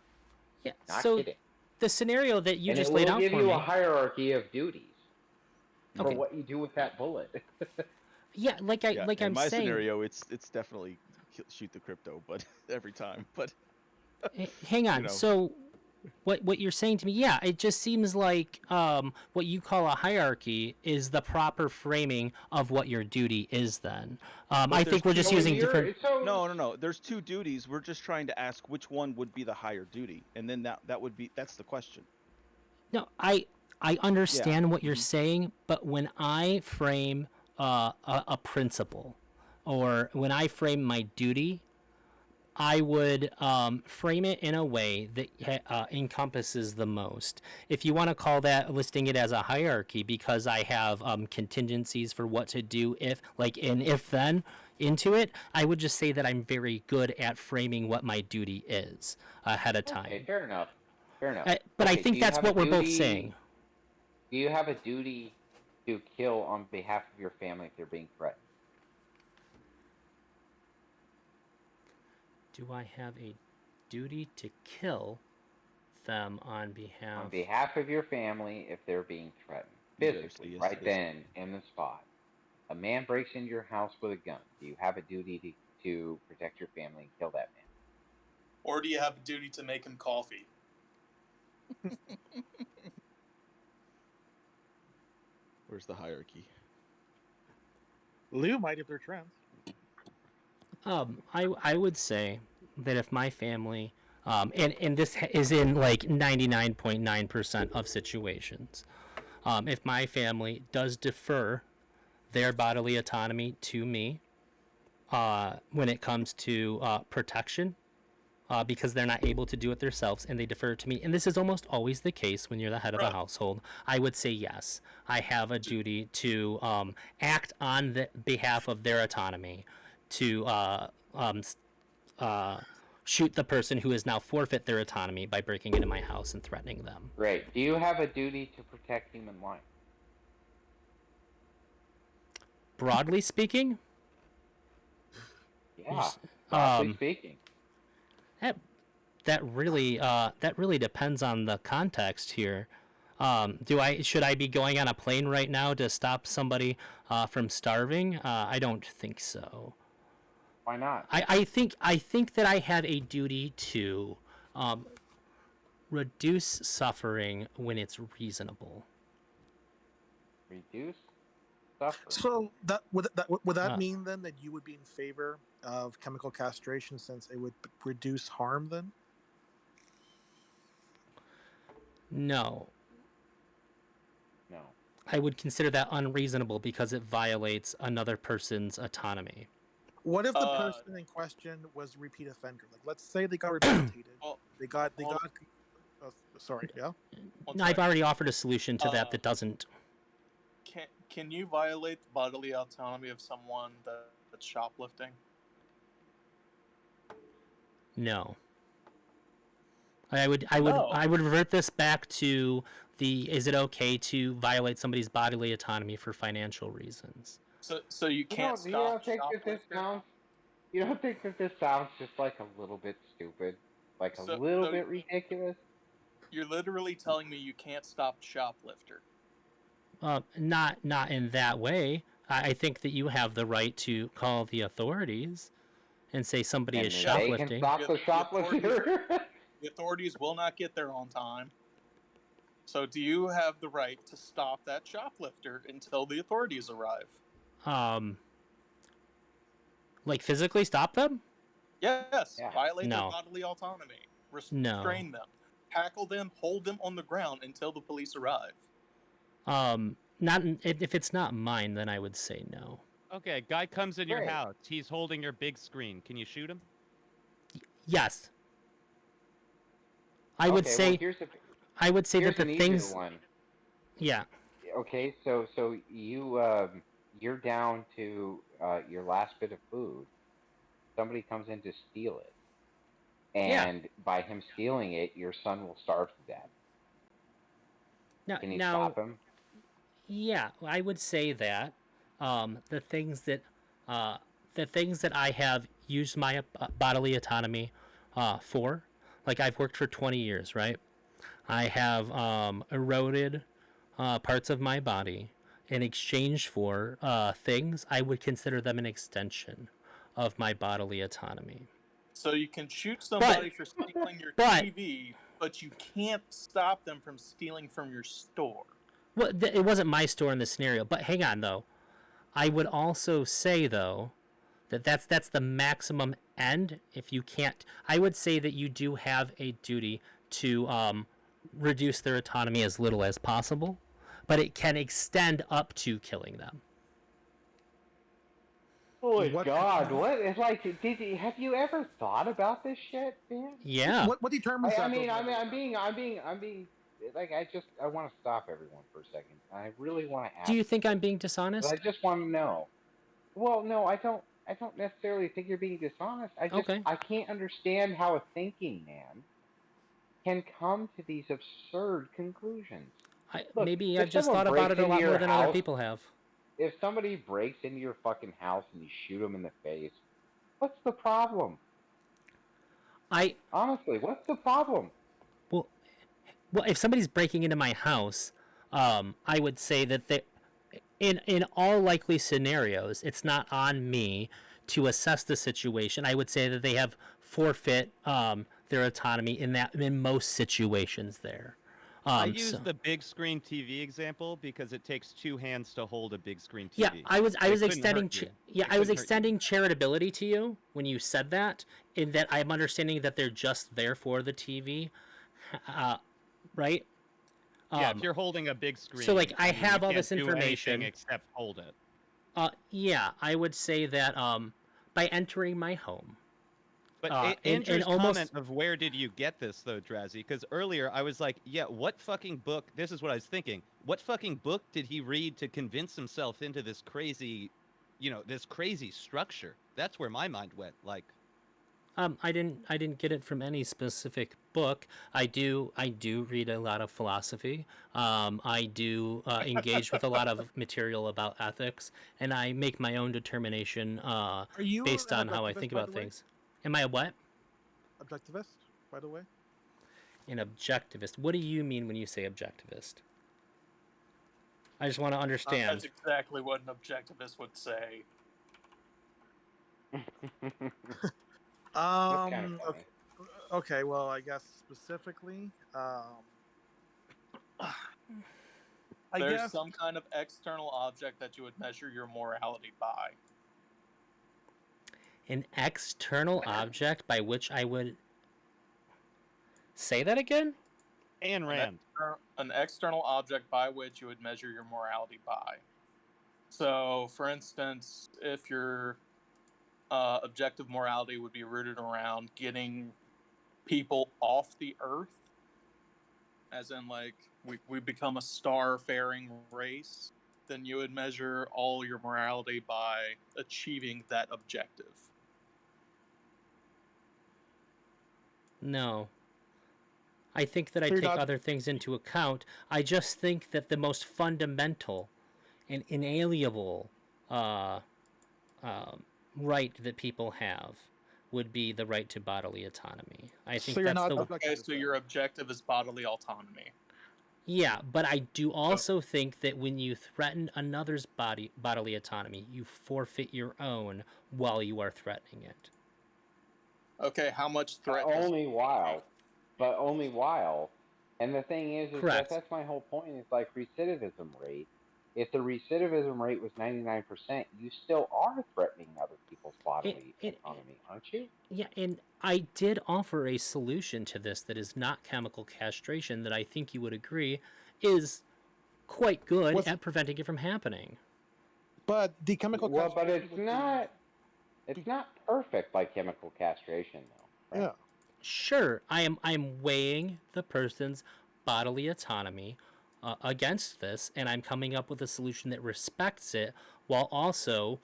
Yeah. Not So kidding. the scenario that you And just it laid will out give for you me. a hierarchy of duties for Okay. what you do with that bullet. Yeah, like In I'm my saying. scenario, it's definitely shoot the crypto, but every time. But Hang on. know. So, what you're saying to me? Yeah, it just seems like what you call a hierarchy is the proper framing of what your duty is. Then, I think we're just So using you're- different. so- no. There's two duties. We're just trying to ask which one would be the higher duty, and then that's the question. No, I understand what you're Mhm. saying, but when I frame a principle, or when I frame my duty, I would frame it in a way that encompasses the most. If you want to call that listing it as a hierarchy, because I have contingencies for what to do if, like an if then into it, I would just say that I'm very good at framing what my duty is ahead of time. Okay, fair enough. Fair enough. But I Okay, think do you that's have a what we're both duty- saying. Do you have a duty to kill on behalf of your family if they're being threatened? Do I have a duty to kill them on behalf? On behalf of your family if they're being threatened. Yes, Physically, yes, right yes. then, in the spot. A man breaks into your house with a gun. Do you have a duty to protect your family and kill that man? Or do you have a duty to make him coffee? Where's the hierarchy? Lou might if they're trans. I would say that if my family, and this is in like 99.9% of situations, if my family does defer their bodily autonomy to me, when it comes to protection, because they're not able to do it themselves and they defer to me, and this is almost always the case when you're the head of a Right. household, I would say yes, I have a duty to act on the behalf of their autonomy to shoot the person who has now forfeit their autonomy by breaking into my house and threatening them. Great. Do you have a duty to protect human life? Broadly speaking, Yeah. Broadly um, speaking. that really depends on the context here. Should I be going on a plane right now to stop somebody from starving? I don't think so. Why not? I think that I have a duty to reduce suffering when it's reasonable. Reduce suffering. So would that Uh. mean then that you would be in favor of chemical castration since it would reduce harm then? No, No. I would consider that unreasonable because it violates another person's autonomy. What if the Uh, person in question was a repeat offender? Like, let's say they got rehabilitated. Well, They got. well- Sorry. Yeah. one No, I've second. already offered a solution to that doesn't. Can you violate the bodily autonomy of someone that's shoplifting? No. I would No. revert this back to is it okay to violate somebody's bodily autonomy for financial reasons? So you can't You don't stop think that this shoplifting? sounds? You don't think that this sounds just like a little bit stupid, like a So- little so- bit ridiculous? You're literally telling me you can't stop a shoplifter. Not in that way. I think that you have the right to call the authorities and say somebody And is they shoplifting. can stop the The authorities- shoplifter. The authorities will not get there on time. So do you have the right to stop that shoplifter until the authorities arrive? Like physically stop them? Yes. Yeah. Violate their No. bodily autonomy. No. Restrain them. Tackle them. Hold them on the ground until the police arrive. Not if it's not mine, then I would say no. Okay, guy comes in your Great. house. He's holding your big screen. Can you shoot him? Yes. I would Okay, say well, here's I would say that here's the an easier things. one. Yeah. Okay, so you're down to your last bit of food. Somebody comes in to steal it, Yeah. and by him stealing it, your son will starve to death. Can you Now, stop him? yeah, I would say that the things that I have used my bodily autonomy for, like I've worked for 20 years, right? I have eroded parts of my body in exchange for things. I would consider them an extension of my bodily autonomy. So you can shoot somebody for stealing your but- TV, but you can't stop them from stealing from your store. Well, it wasn't my store in this scenario, but hang on though. I would also say though that that's the maximum end. If you can't, I would say that you do have a duty to reduce their autonomy as little as possible, but it can extend up to killing them. Holy What- God! What? It's like, have you ever thought about this shit, man? Yeah. What determines that? I'm being, like, I want to stop everyone for a second. I really want to ask. Do you think I'm being But dishonest? I just want to know. Well, no, I don't necessarily think you're being dishonest. Okay. I can't understand how a thinking man can come to these absurd conclusions. Look, Maybe if I've just someone thought about it breaks a lot into more your than other house- people have. If somebody breaks into your fucking house and you shoot them in the face, what's the problem? Honestly, what's the problem? Well, if somebody's breaking into my house, I would say that in all likely scenarios, it's not on me to assess the situation. I would say that they have forfeit their autonomy in most situations there. I use the big screen TV example because it takes two hands to hold a big screen TV. Yeah, I was It couldn't extending hurt you. yeah, It I was couldn't hurt you. extending charitability to you when you said that, in that I'm understanding that they're just there for the TV, right? Yeah, if you're holding a big screen. So, like, I mean, have you all can't this do anything information. except hold it. Yeah, I would say that by entering my home. But and Andrew's almost- comment of where did you get this though, Drazzy? Because earlier I was like, yeah, what fucking book? This is what I was thinking. What fucking book did he read to convince himself into this crazy, this crazy structure? That's where my mind went. Like, I didn't get it from any specific book. I do read a lot of philosophy. I do engage with a lot of material about ethics, and I make my own determination Are you based an on how I objectivist, think by about the way? things. Am I a what? Objectivist, by the way. An objectivist. What do you mean when you say objectivist? I just want to understand. That's exactly what an objectivist would say. That's kind of funny. Okay, well, I guess specifically, I There's guess some kind of external object that you would measure your morality by. An external object by which I would say that again? Ayn Rand. An external object by which you would measure your morality by. So, for instance, if your objective morality would be rooted around getting people off the earth, as in, like, we become a star-faring race, then you would measure all your morality by achieving that objective. No. I think that I So you're take not- other things into account. I just think that the most fundamental and inalienable right that people have would be the right to bodily autonomy. I think So you're that's not the Okay, so your objective is bodily autonomy. yeah, but I do also think that when you threaten another's bodily autonomy, you forfeit your own while you are threatening it. Okay, how much But threat? only while And the thing is Correct. that's my whole point. It's like recidivism rate. If the recidivism rate was 99%, you still are threatening other people's bodily autonomy, aren't you? Yeah, and I did offer a solution to this that is not chemical castration that I think you would agree is quite good What's- at preventing it from happening. But the chemical Well, but castration it's would be- not. It's not perfect like chemical castration, though. Right? Yeah. Sure, I am weighing the person's bodily autonomy against this, and I'm coming up with a solution that respects it while also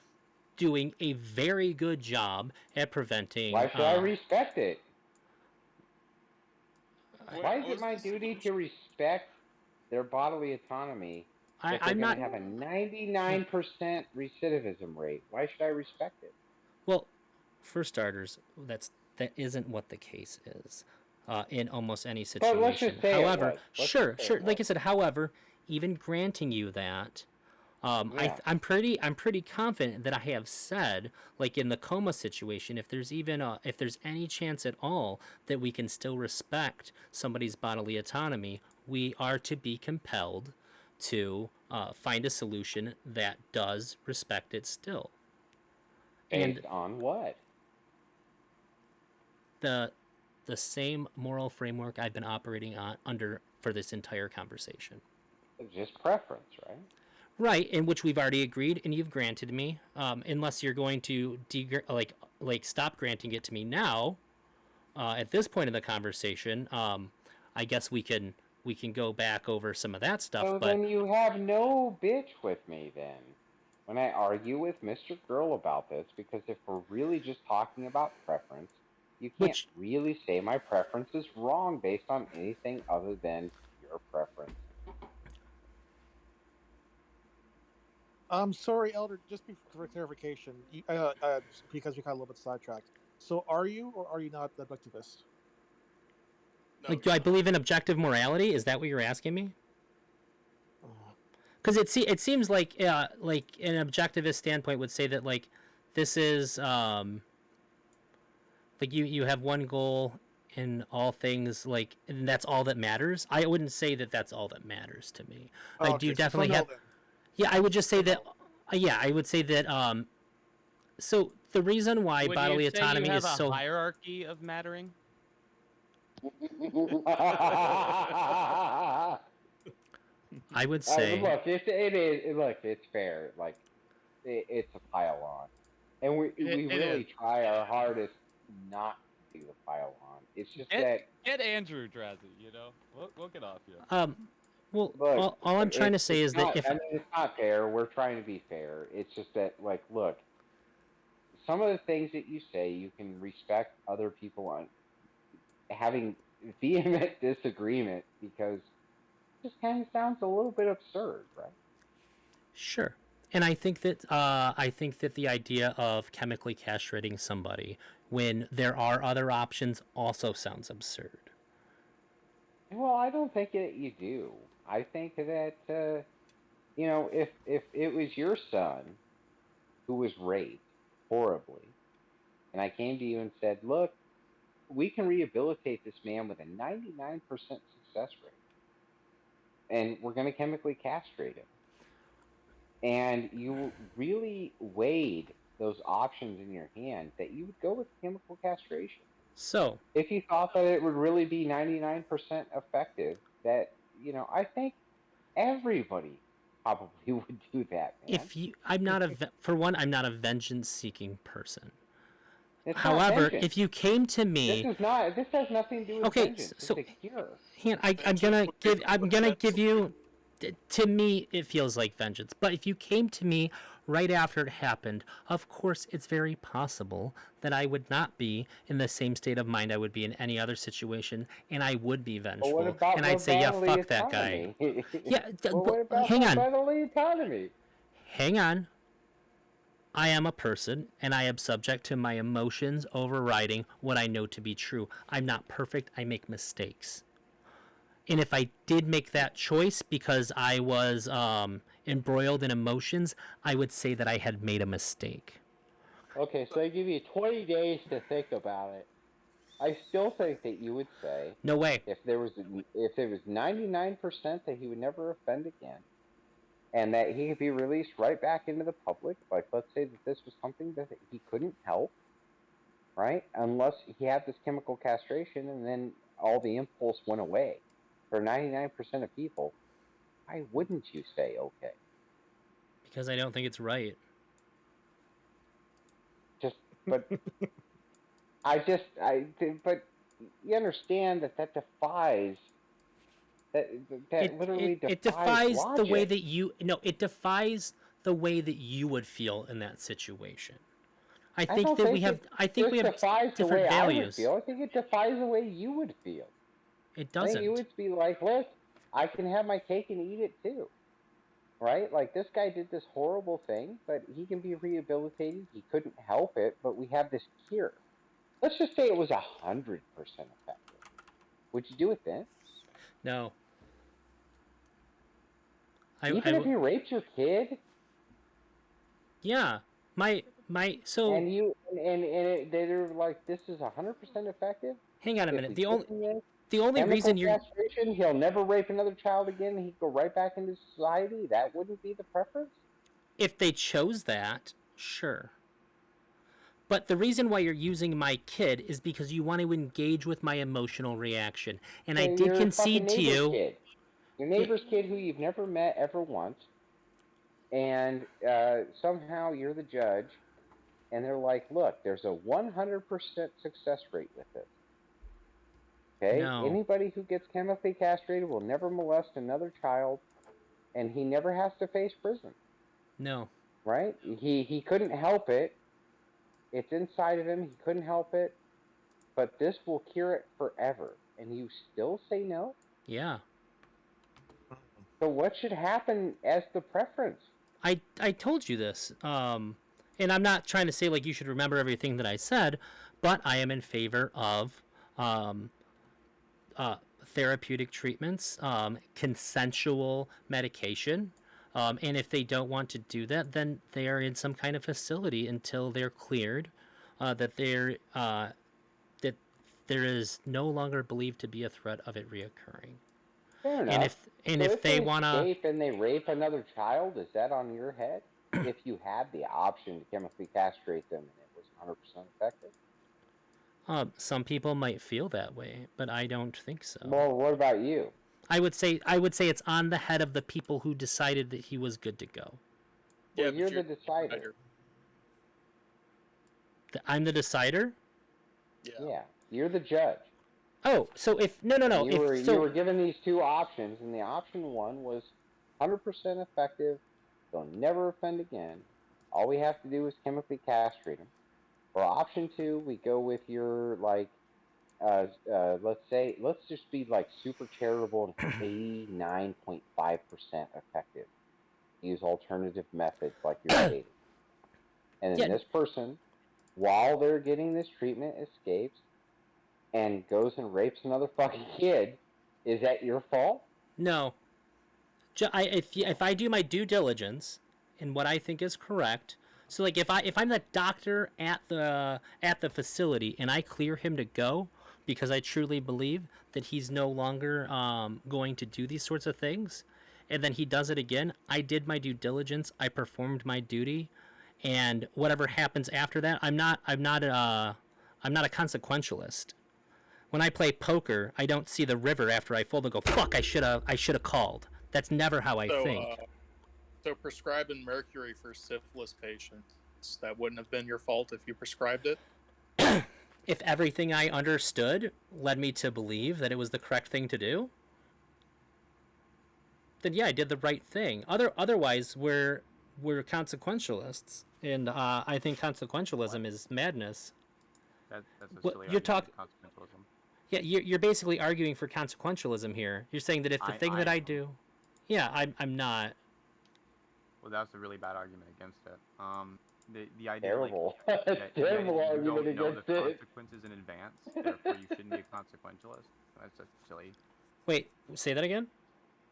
doing a very good job at preventing. Why should I respect it? Wait, Why is what it was my the duty to solution? respect their bodily autonomy if they're I'm going not. to have a 99% recidivism rate? Why should I respect it? Well, for starters, that isn't what the case is in almost any situation. But let's just say However, it was. Let's sure, just say sure. it Like I was. said, however, even granting you that, Yeah. I'm pretty confident that I have said, like in the coma situation, if there's any chance at all that we can still respect somebody's bodily autonomy, we are to be compelled to find a solution that does respect it still. Based on what? the same moral framework I've been operating on under for this entire conversation. Just preference, right? Right, in which we've already agreed and you've granted me. Unless you're going to stop granting it to me now, at this point in the conversation, I guess we can go back over some of that stuff. So but then you have no bitch with me then when I argue with Mr. Girl about this, because if we're really just talking about preference, you can't really say my preference is wrong based on anything other than your preference. I'm sorry, Elder. Just for clarification, because we got a little bit sidetracked. So, are you or are you not the objectivist? No, like, do I believe in objective morality? Is that what you're asking me? Because it seems like an objectivist standpoint would say that like this is like you have one goal in all things, like, and that's all that matters. I wouldn't say that that's all that matters to me. Oh, I okay, do definitely so have. then. Yeah, I would just say that. Yeah, I would say that. So the reason why Would bodily you say autonomy you have is a so. hierarchy of mattering? I would say. Look, it is. Look, it's fair. Like, it's a pile on, and we really try our hardest not to do the pile on. It's just Get Andrew Drazzy, you know. We'll get off you. Well, look, all I'm trying to say is that if I mean, it's not fair. We're trying to be fair. It's just that, like, look, some of the things that you say, you can respect other people on having vehement disagreement because it just kind of sounds a little bit absurd, right? Sure. And I think that the idea of chemically castrating somebody when there are other options also sounds absurd. Well, I don't think that you do. I think that if it was your son who was raped horribly, and I came to you and said, "Look, we can rehabilitate this man with a 99% success rate, and we're going to chemically castrate him," and you really weighed those options in your hand, that you would go with chemical castration. So, If you thought that it would really be 99% effective, that, I think everybody probably would do that, man. I'm not a vengeance-seeking person. It's not However, vengeance. if you came to me, This has nothing to do with Okay, vengeance. so- It's a cure. I'm gonna give you. To me, it feels like vengeance. But if you came to me right after it happened, of course, it's very possible that I would not be in the same state of mind I would be in any other situation, and I would be But vengeful. what about And I'd say, yeah, bodily fuck that guy. autonomy? Yeah, Well, what about hang on. bodily autonomy? Hang on. I am a person, and I am subject to my emotions overriding what I know to be true. I'm not perfect. I make mistakes. And if I did make that choice because I was embroiled in emotions, I would say that I had made a mistake. Okay, so I give you 20 days to think about it. I still think that you would say No way. if there was 99% that he would never offend again, and that he could be released right back into the public. Like, let's say that this was something that he couldn't help, right? Unless he had this chemical castration, and then all the impulse went away. For 99% of people, why wouldn't you say okay? Because I don't think it's right. But but you understand that defies that literally it defies defies logic. the way that it defies the way that you would feel in that situation. I think that we have defies the different way values. I would feel. I think it defies the way you would feel. It I doesn't. think you would be like, look, I can have my cake and eat it too. Right? Like, this guy did this horrible thing, but he can be rehabilitated. He couldn't help it, but we have this cure. Let's just say it was 100% effective. Would you do it then? No. Even if you raped your kid? Yeah. So and they're like, this is 100% effective? Hang on a minute. The only chemical reason you're castration, he'll never rape another child again, he'd go right back into society. That wouldn't be the preference? If they chose that, sure. But the reason why you're using my kid is because you want to engage with my emotional reaction. And I did concede to you. Kid. Your neighbor's kid who you've never met ever once. And somehow you're the judge. And they're like, look, there's a 100% success rate with this. Okay? No. Anybody who gets chemically castrated will never molest another child. And he never has to face prison. No. Right? He couldn't help it. It's inside of him. He couldn't help it. But this will cure it forever. And you still say no? Yeah. So what should happen as the preference? I told you this. And I'm not trying to say like you should remember everything that I said, but I am in favor of therapeutic treatments, consensual medication. And if they don't want to do that, then they are in some kind of facility until they're cleared, that there is no longer believed to be a threat of it reoccurring. Fair enough. And if they want to escape and they rape another child, is that on your head? If you had the option to chemically castrate them and it was 100% effective? Some people might feel that way, but I don't think so. Well, what about you? I would say it's on the head of the people who decided that he was good to go. Well, you're the decider. I'm the decider? Yeah, you're the judge. Oh, so if no. You were given these two options, and the option one was 100% effective. They'll never offend again. All we have to do is chemically castrate them. Or option two, we go with your let's just be like super charitable and 89.5% effective. Use alternative methods like you're stating. And then this person, while they're getting this treatment, escapes and goes and rapes another fucking kid. Is that your fault? No. If I do my due diligence in what I think is correct, so like if I'm the doctor at the facility and I clear him to go because I truly believe that he's no longer going to do these sorts of things, and then he does it again, I did my due diligence, I performed my duty, and whatever happens after that, I'm not a consequentialist. When I play poker, I don't see the river after I fold and go, fuck, I should have called. That's never how I think. So prescribing mercury for syphilis patients, that wouldn't have been your fault if you prescribed it? If everything I understood led me to believe that it was the correct thing to do, then yeah, I did the right thing. Otherwise, we're consequentialists, and I think consequentialism is madness. That's a silly you're argument, consequentialism. Yeah, you're basically arguing for consequentialism here. You're saying that if the thing that I do, yeah, I'm not. Well, that's a really bad argument against it. The idea terrible. That terrible you argument don't know against the it. consequences in advance, therefore you shouldn't be a consequentialist. That's just silly. Wait, say that again?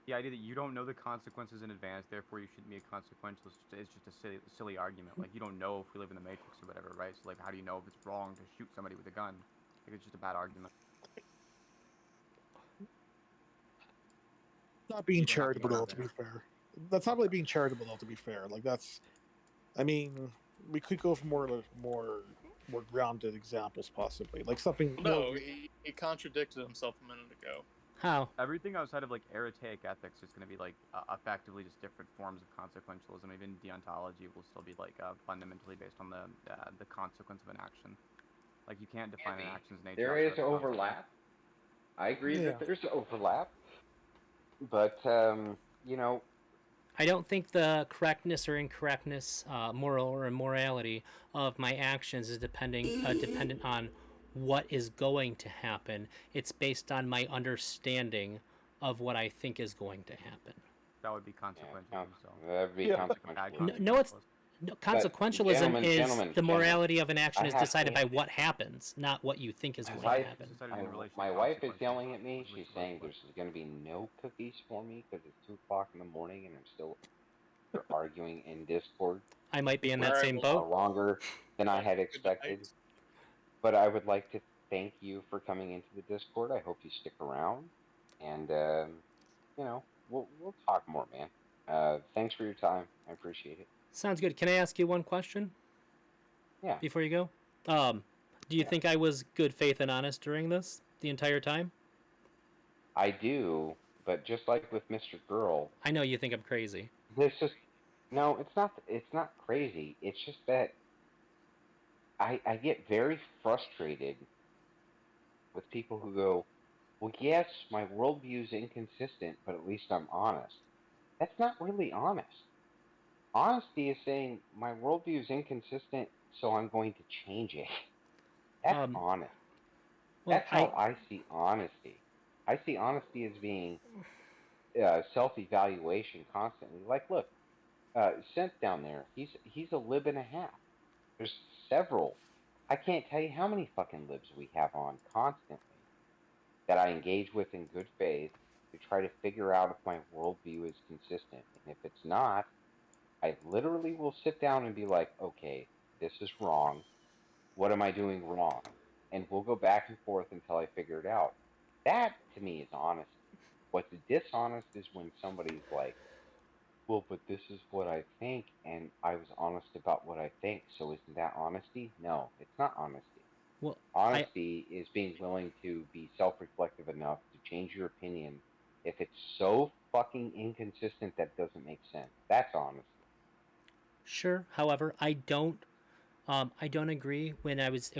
The idea that you don't know the consequences in advance, therefore you shouldn't be a consequentialist, is just a silly argument. Like, you don't know if we live in the Matrix or whatever, right? So, like, how do you know if it's wrong to shoot somebody with a gun? Like it's just a bad argument. Not being You don't have to go charitable, though, down to there. be fair. That's not really being charitable, though, to be fair. Like, that's. I mean, we could go for more grounded examples, possibly. Like something more. No, he contradicted himself a minute ago. How? Everything outside of like archaic ethics is going to be like effectively just different forms of consequentialism. Even deontology will still be like fundamentally based on the consequence of an action. Like you can't define an action's nature. There outside is of the consequence. overlap. I agree Yeah. that there's overlap, but you know, I don't think the correctness or incorrectness, moral or immorality of my actions is dependent on what is going to happen. It's based on my understanding of what I think is going to happen. That would be consequentialism. So that'd be Yeah. consequential. No, it's no, consequentialism gentlemen, is gentlemen, the morality of an action I is have decided to- by what happens, not what you think is My going wife- to happen. Decided in relation to My wife is consequences. yelling at me. She's Which- saying there's going to be no cookies for me because it's 2 o'clock in the morning and I'm still arguing in Discord. I might be in that Alright, same well, boat. Longer than I had Good expected. night. But I would like to thank you for coming into the Discord. I hope you stick around, and you know, we'll talk more, man. Thanks for your time. I appreciate it. Sounds good. Can I ask you one question? Yeah. Before you go, do you think I was good faith and honest during this the entire time? I do, but just like with Mr.Girl, I know you think I'm crazy. this is no. It's not. It's not crazy. It's just that I get very frustrated with people who go, well, yes, my worldview is inconsistent, but at least I'm honest. That's not really honest. Honesty is saying my worldview is inconsistent, so I'm going to change it. That's honest. Well, That's how I see honesty. I see honesty as being self-evaluation constantly. Like, look, Synth down there, he's a lib and a half. There's several. I can't tell you how many fucking libs we have on constantly that I engage with in good faith to try to figure out if my worldview is consistent. And if it's not, I literally will sit down and be like, okay, this is wrong. What am I doing wrong? And we'll go back and forth until I figure it out. That, to me, is honesty. What's dishonest is when somebody's like, well, but this is what I think, and I was honest about what I think, so isn't that honesty? No, it's not honesty. well, Honesty is being willing to be self-reflective enough to change your opinion if it's so fucking inconsistent that doesn't make sense. That's honesty. Sure. However, I don't agree when I was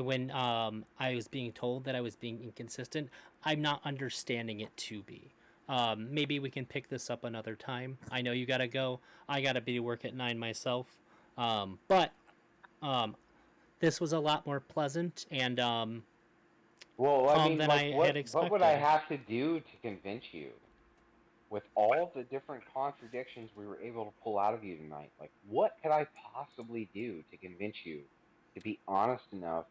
being told that I was being inconsistent. I'm not understanding it to be. Maybe we can pick this up another time. I know you gotta go. I gotta be to work at 9 myself. But this was a lot more pleasant and Well, I mean, than like, I had expected. what would I have to do to convince you? With all the different contradictions we were able to pull out of you tonight, like, what could I possibly do to convince you to be honest enough,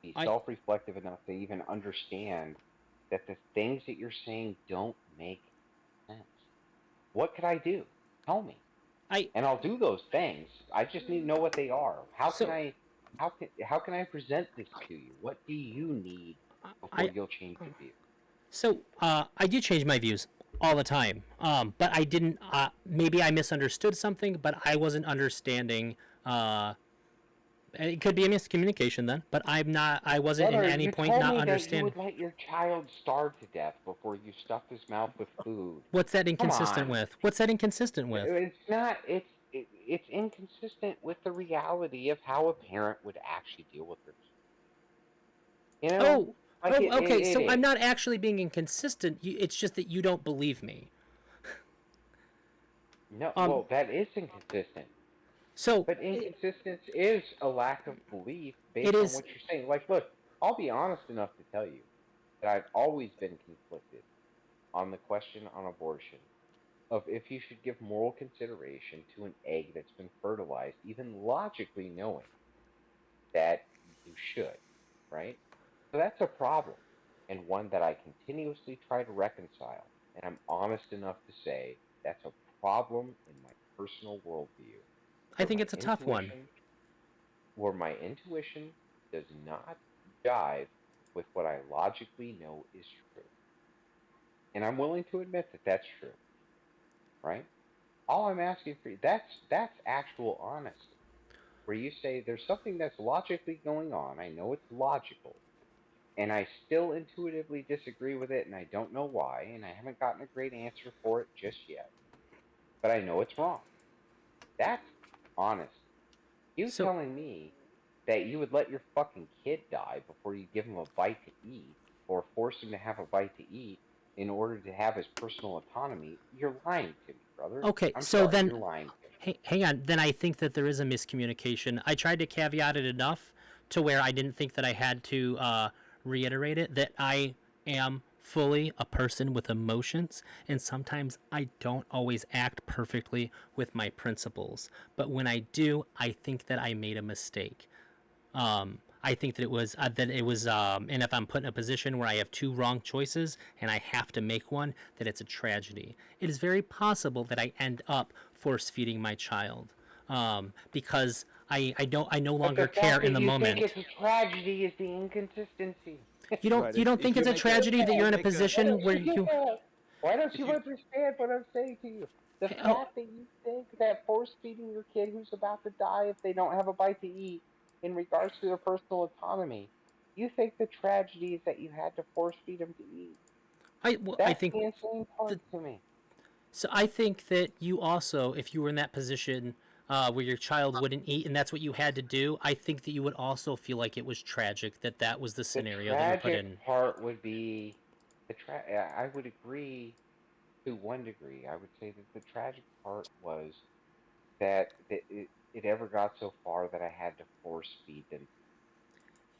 be self-reflective enough to even understand that the things that you're saying don't make sense? What could I do? Tell me. And I'll do those things. I just need to know what they are. How can I present this to you? What do you need before you'll change your view? So I do change my views all the time, but I didn't. Maybe I misunderstood something, but I wasn't understanding. It could be a miscommunication then, but I'm not. I wasn't Brother, at any point not you understanding. would let your child starve to death before you stuffed his mouth with food. What's that inconsistent on. with? What's that inconsistent with? It's not. It's inconsistent with the reality of how a parent would actually deal with their kids. You know? Okay. So it I'm is. not actually being inconsistent. It's just that you don't believe me. No, well, that is inconsistent. So, but inconsistence is a lack of belief based It on is- what you're saying. Like, look, I'll be honest enough to tell you that I've always been conflicted on the question on abortion of if you should give moral consideration to an egg that's been fertilized, even logically knowing that you should, right? So that's a problem, and one that I continuously try to reconcile, and I'm honest enough to say that's a problem in my personal worldview. I think it's a tough one. Where my intuition does not jive with what I logically know is true. And I'm willing to admit that that's true, right? All I'm asking for you, that's actual honesty. Where you say there's something that's logically going on. I know it's logical, and I still intuitively disagree with it, and I don't know why, and I haven't gotten a great answer for it just yet. But I know it's wrong. That's honest. You So telling me that you would let your fucking kid die before you give him a bite to eat, or force him to have a bite to eat in order to have his personal autonomy, you're lying to me, brother. okay, I'm so sorry, then you're lying to me. hang on. Then I think that there is a miscommunication. I tried to caveat it enough to where I didn't think that I had to reiterate it, that I am fully a person with emotions, and sometimes I don't always act perfectly with my principles. But when I do, I think that I made a mistake. I think that it was, and if I'm put in a position where I have two wrong choices and I have to make one, that it's a tragedy. It is very possible that I end up force feeding my child, because I no longer care in the moment. You think it's a tragedy is the inconsistency. You don't think you it's a make tragedy that you're in a make position where you Why don't if you you understand what I'm saying to you? The oh, fact that you think that force feeding your kid who's about to die if they don't have a bite to eat, in regards to their personal autonomy, you think the tragedy is that you had to force feed them to eat. I That's think the insane part the, to me. so. I think that you also, if you were in that position where your child wouldn't eat, and that's what you had to do, I think that you would also feel like it was tragic that that was the The scenario that you were put tragic in. part would be I would agree to one degree. I would say that the tragic part was that it ever got so far that I had to force feed them.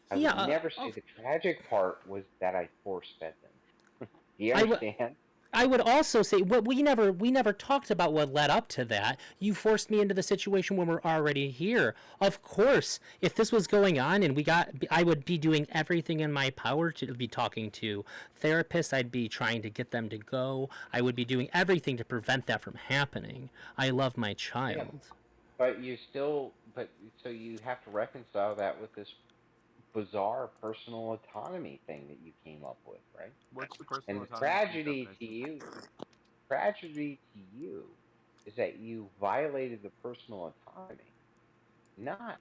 I Yeah, would never say the tragic part was that I force fed them. Do you I would. understand? I would also say we never talked about what led up to that. You forced me into the situation when we're already here. Of course, if this was going on and I would be doing everything in my power to be talking to therapists. I'd be trying to get them to go. I would be doing everything to prevent that from happening. I love my Yeah. child. But so you have to reconcile that with this bizarre personal autonomy thing that you came up with, right? What's the personal And the autonomy definition? tragedy to you is that you violated the personal autonomy. Not.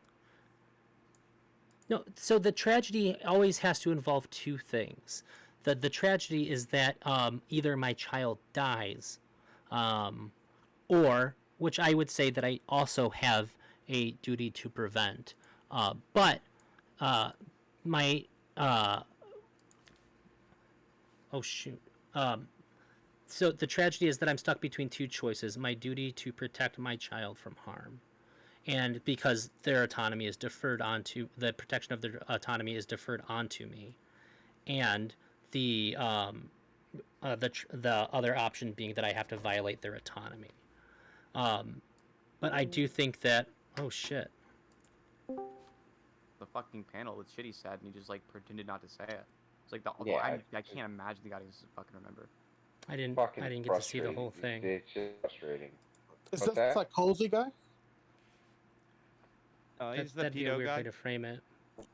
No, so the tragedy always has to involve two things. The tragedy is that either my child dies, um, or which I would say that I also have a duty to prevent. But my oh shoot. Um, so the tragedy is that I'm stuck between two choices: my duty to protect my child from harm, and because their autonomy is deferred onto the protection of their autonomy is deferred onto me, and the the other option being that I have to violate their autonomy. But I do think that oh shit. The fucking panel that Shitty said, and he just like pretended not to say it. It's like Yeah, I can't imagine the guy doesn't fucking remember. I didn't fucking get to see the whole thing. It's just frustrating. Is What's this that? like cozy guy? He's the That'd be a pedo weird guy. way to frame it. Yeah,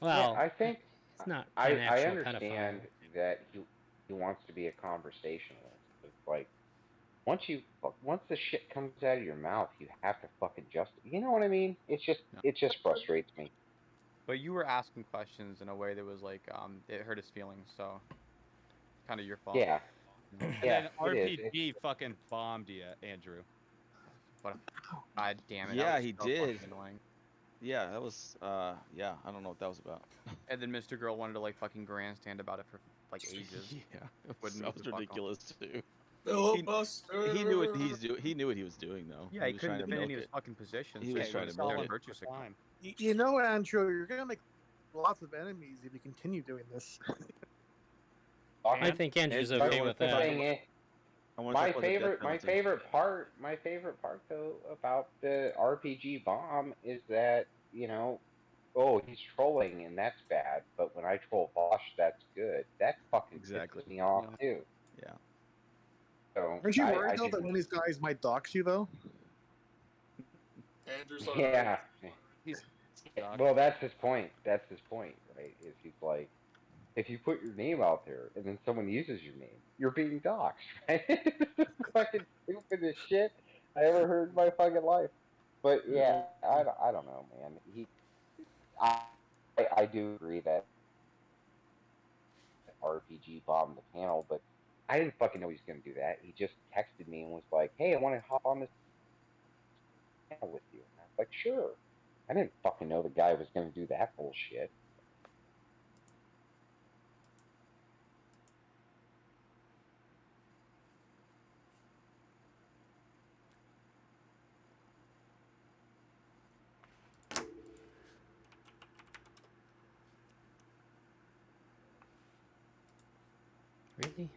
Well, I think it's not I an actual understand pedophile. that he wants to be a conversationalist. It's like once the shit comes out of your mouth, you have to fucking you know what I mean? It just frustrates me. But you were asking questions in a way that was like, it hurt his feelings, so kind of your fault. Yeah. And Yeah, then it is. RPG fucking bombed you, Andrew. But god damn it. Yeah, that was he so did. fucking annoying. Yeah, that was yeah, I don't know what that was about. And then Mr. Girl wanted to like fucking grandstand about it for like ages. Yeah, Wouldn't that move was the fuck ridiculous too. Filibuster. He knew what he knew what he was doing though. Yeah, he was couldn't trying to defend any milk of his it. fucking positions. He so was he trying went to milk on it. virtue signal. Time. You know, Andrew, you're gonna make lots of enemies if you continue doing this. I think Andrew's And- okay but with The that. thing is, I want to talk about the death my penalty. favorite part though about the RPG bomb is that, oh, he's trolling and that's bad, but when I troll Bosch, that's good. That fucking Exactly. pisses me off Yeah. too. Yeah. So Aren't you I worried though that didn't. one of these guys might dox you though? Andrew's Yeah. He's Well, that's his point. That's his point, right? Is he's like, if you put your name out there and then someone uses your name, you're being doxxed, right? It's the fucking stupidest shit I ever heard in my fucking life. But yeah, I don't know, man. I, I do agree that RPG bombed the panel, but I didn't fucking know he was gonna do that. He just texted me and was like, "Hey, I want to hop on this panel with you." And I was like, "Sure." I didn't fucking know the guy was gonna do that bullshit. Really?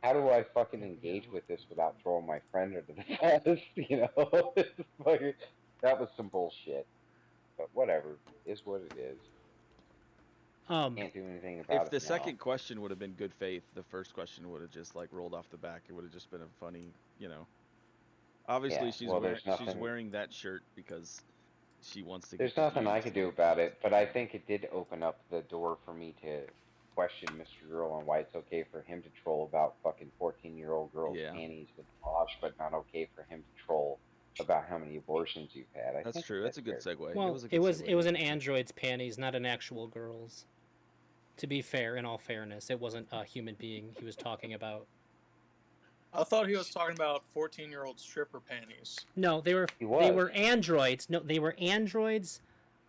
How do I fucking engage with this without throwing my friend under the bus? You know, that was some bullshit. But whatever, is what it is. Can't do anything about If it the now. second question would have been good faith, the first question would have just like rolled off the back. It would have just been a funny, you know. Obviously, Yeah, she's wearing that shirt because she wants to There's get nothing I confused could do and about just it, but I think it did open up the door for me to question Mr.Girl on why it's okay for him to troll about fucking 14-year-old girls' Yeah. panties with Bosch, but not okay for him to troll about how many abortions you've had. I That's think true. That's a good fair. segue. Well, it was a good segue. it was an android's panties, not an actual girl's. To be fair, in all fairness, it wasn't a human being he was talking about. I thought he was talking about 14-year-old stripper panties. No, they were androids. No, they were androids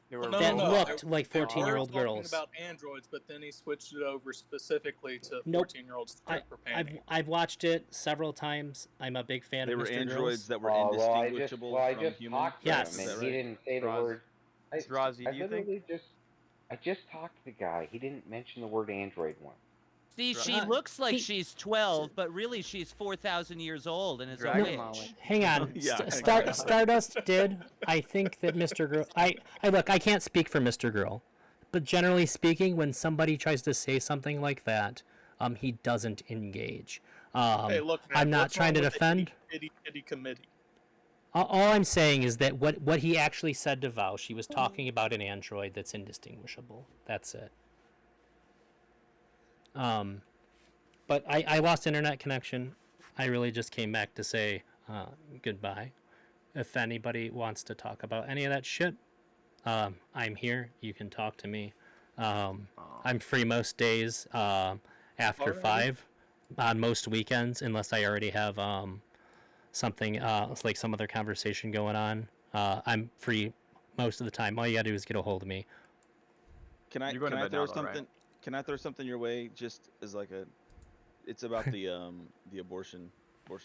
that looked like 14-year-old girls. Talking about androids, but then he switched it over specifically to Nope. 14-year-old stripper panties. I've watched it several times. I'm a big fan They of were Mr. androids Girls. that were Well, indistinguishable I from just humans. talked to Yes. him, Is and that he right? didn't say the Drazi- word. Drazi, do you think? I just talked to the guy. He didn't mention the word android once. See, she looks like she's 12, but really she's 4,000 years old and is a Dragon witch. Molly. Hang on. Yeah, Stardust did. I think that Mr. Girl. I look. I can't speak for Mr. Girl, but generally speaking, when somebody tries to say something like that, he doesn't engage. Hey, look, man, I'm not what's trying to wrong with the defend. itty committee. All I'm saying is that what he actually said to Vaush, he was talking about an android that's indistinguishable. That's it. But I lost internet connection. I really just came back to say goodbye. If anybody wants to talk about any of that shit, I'm here. You can talk to me. I'm free most days after 5 on most weekends, unless I already have something like some other conversation going on. I'm free most of the time. All you gotta do is get a hold of me. Can I You're going to bed throw now, though, something? right? Can I throw something your way? Just as like a, it's about the abortion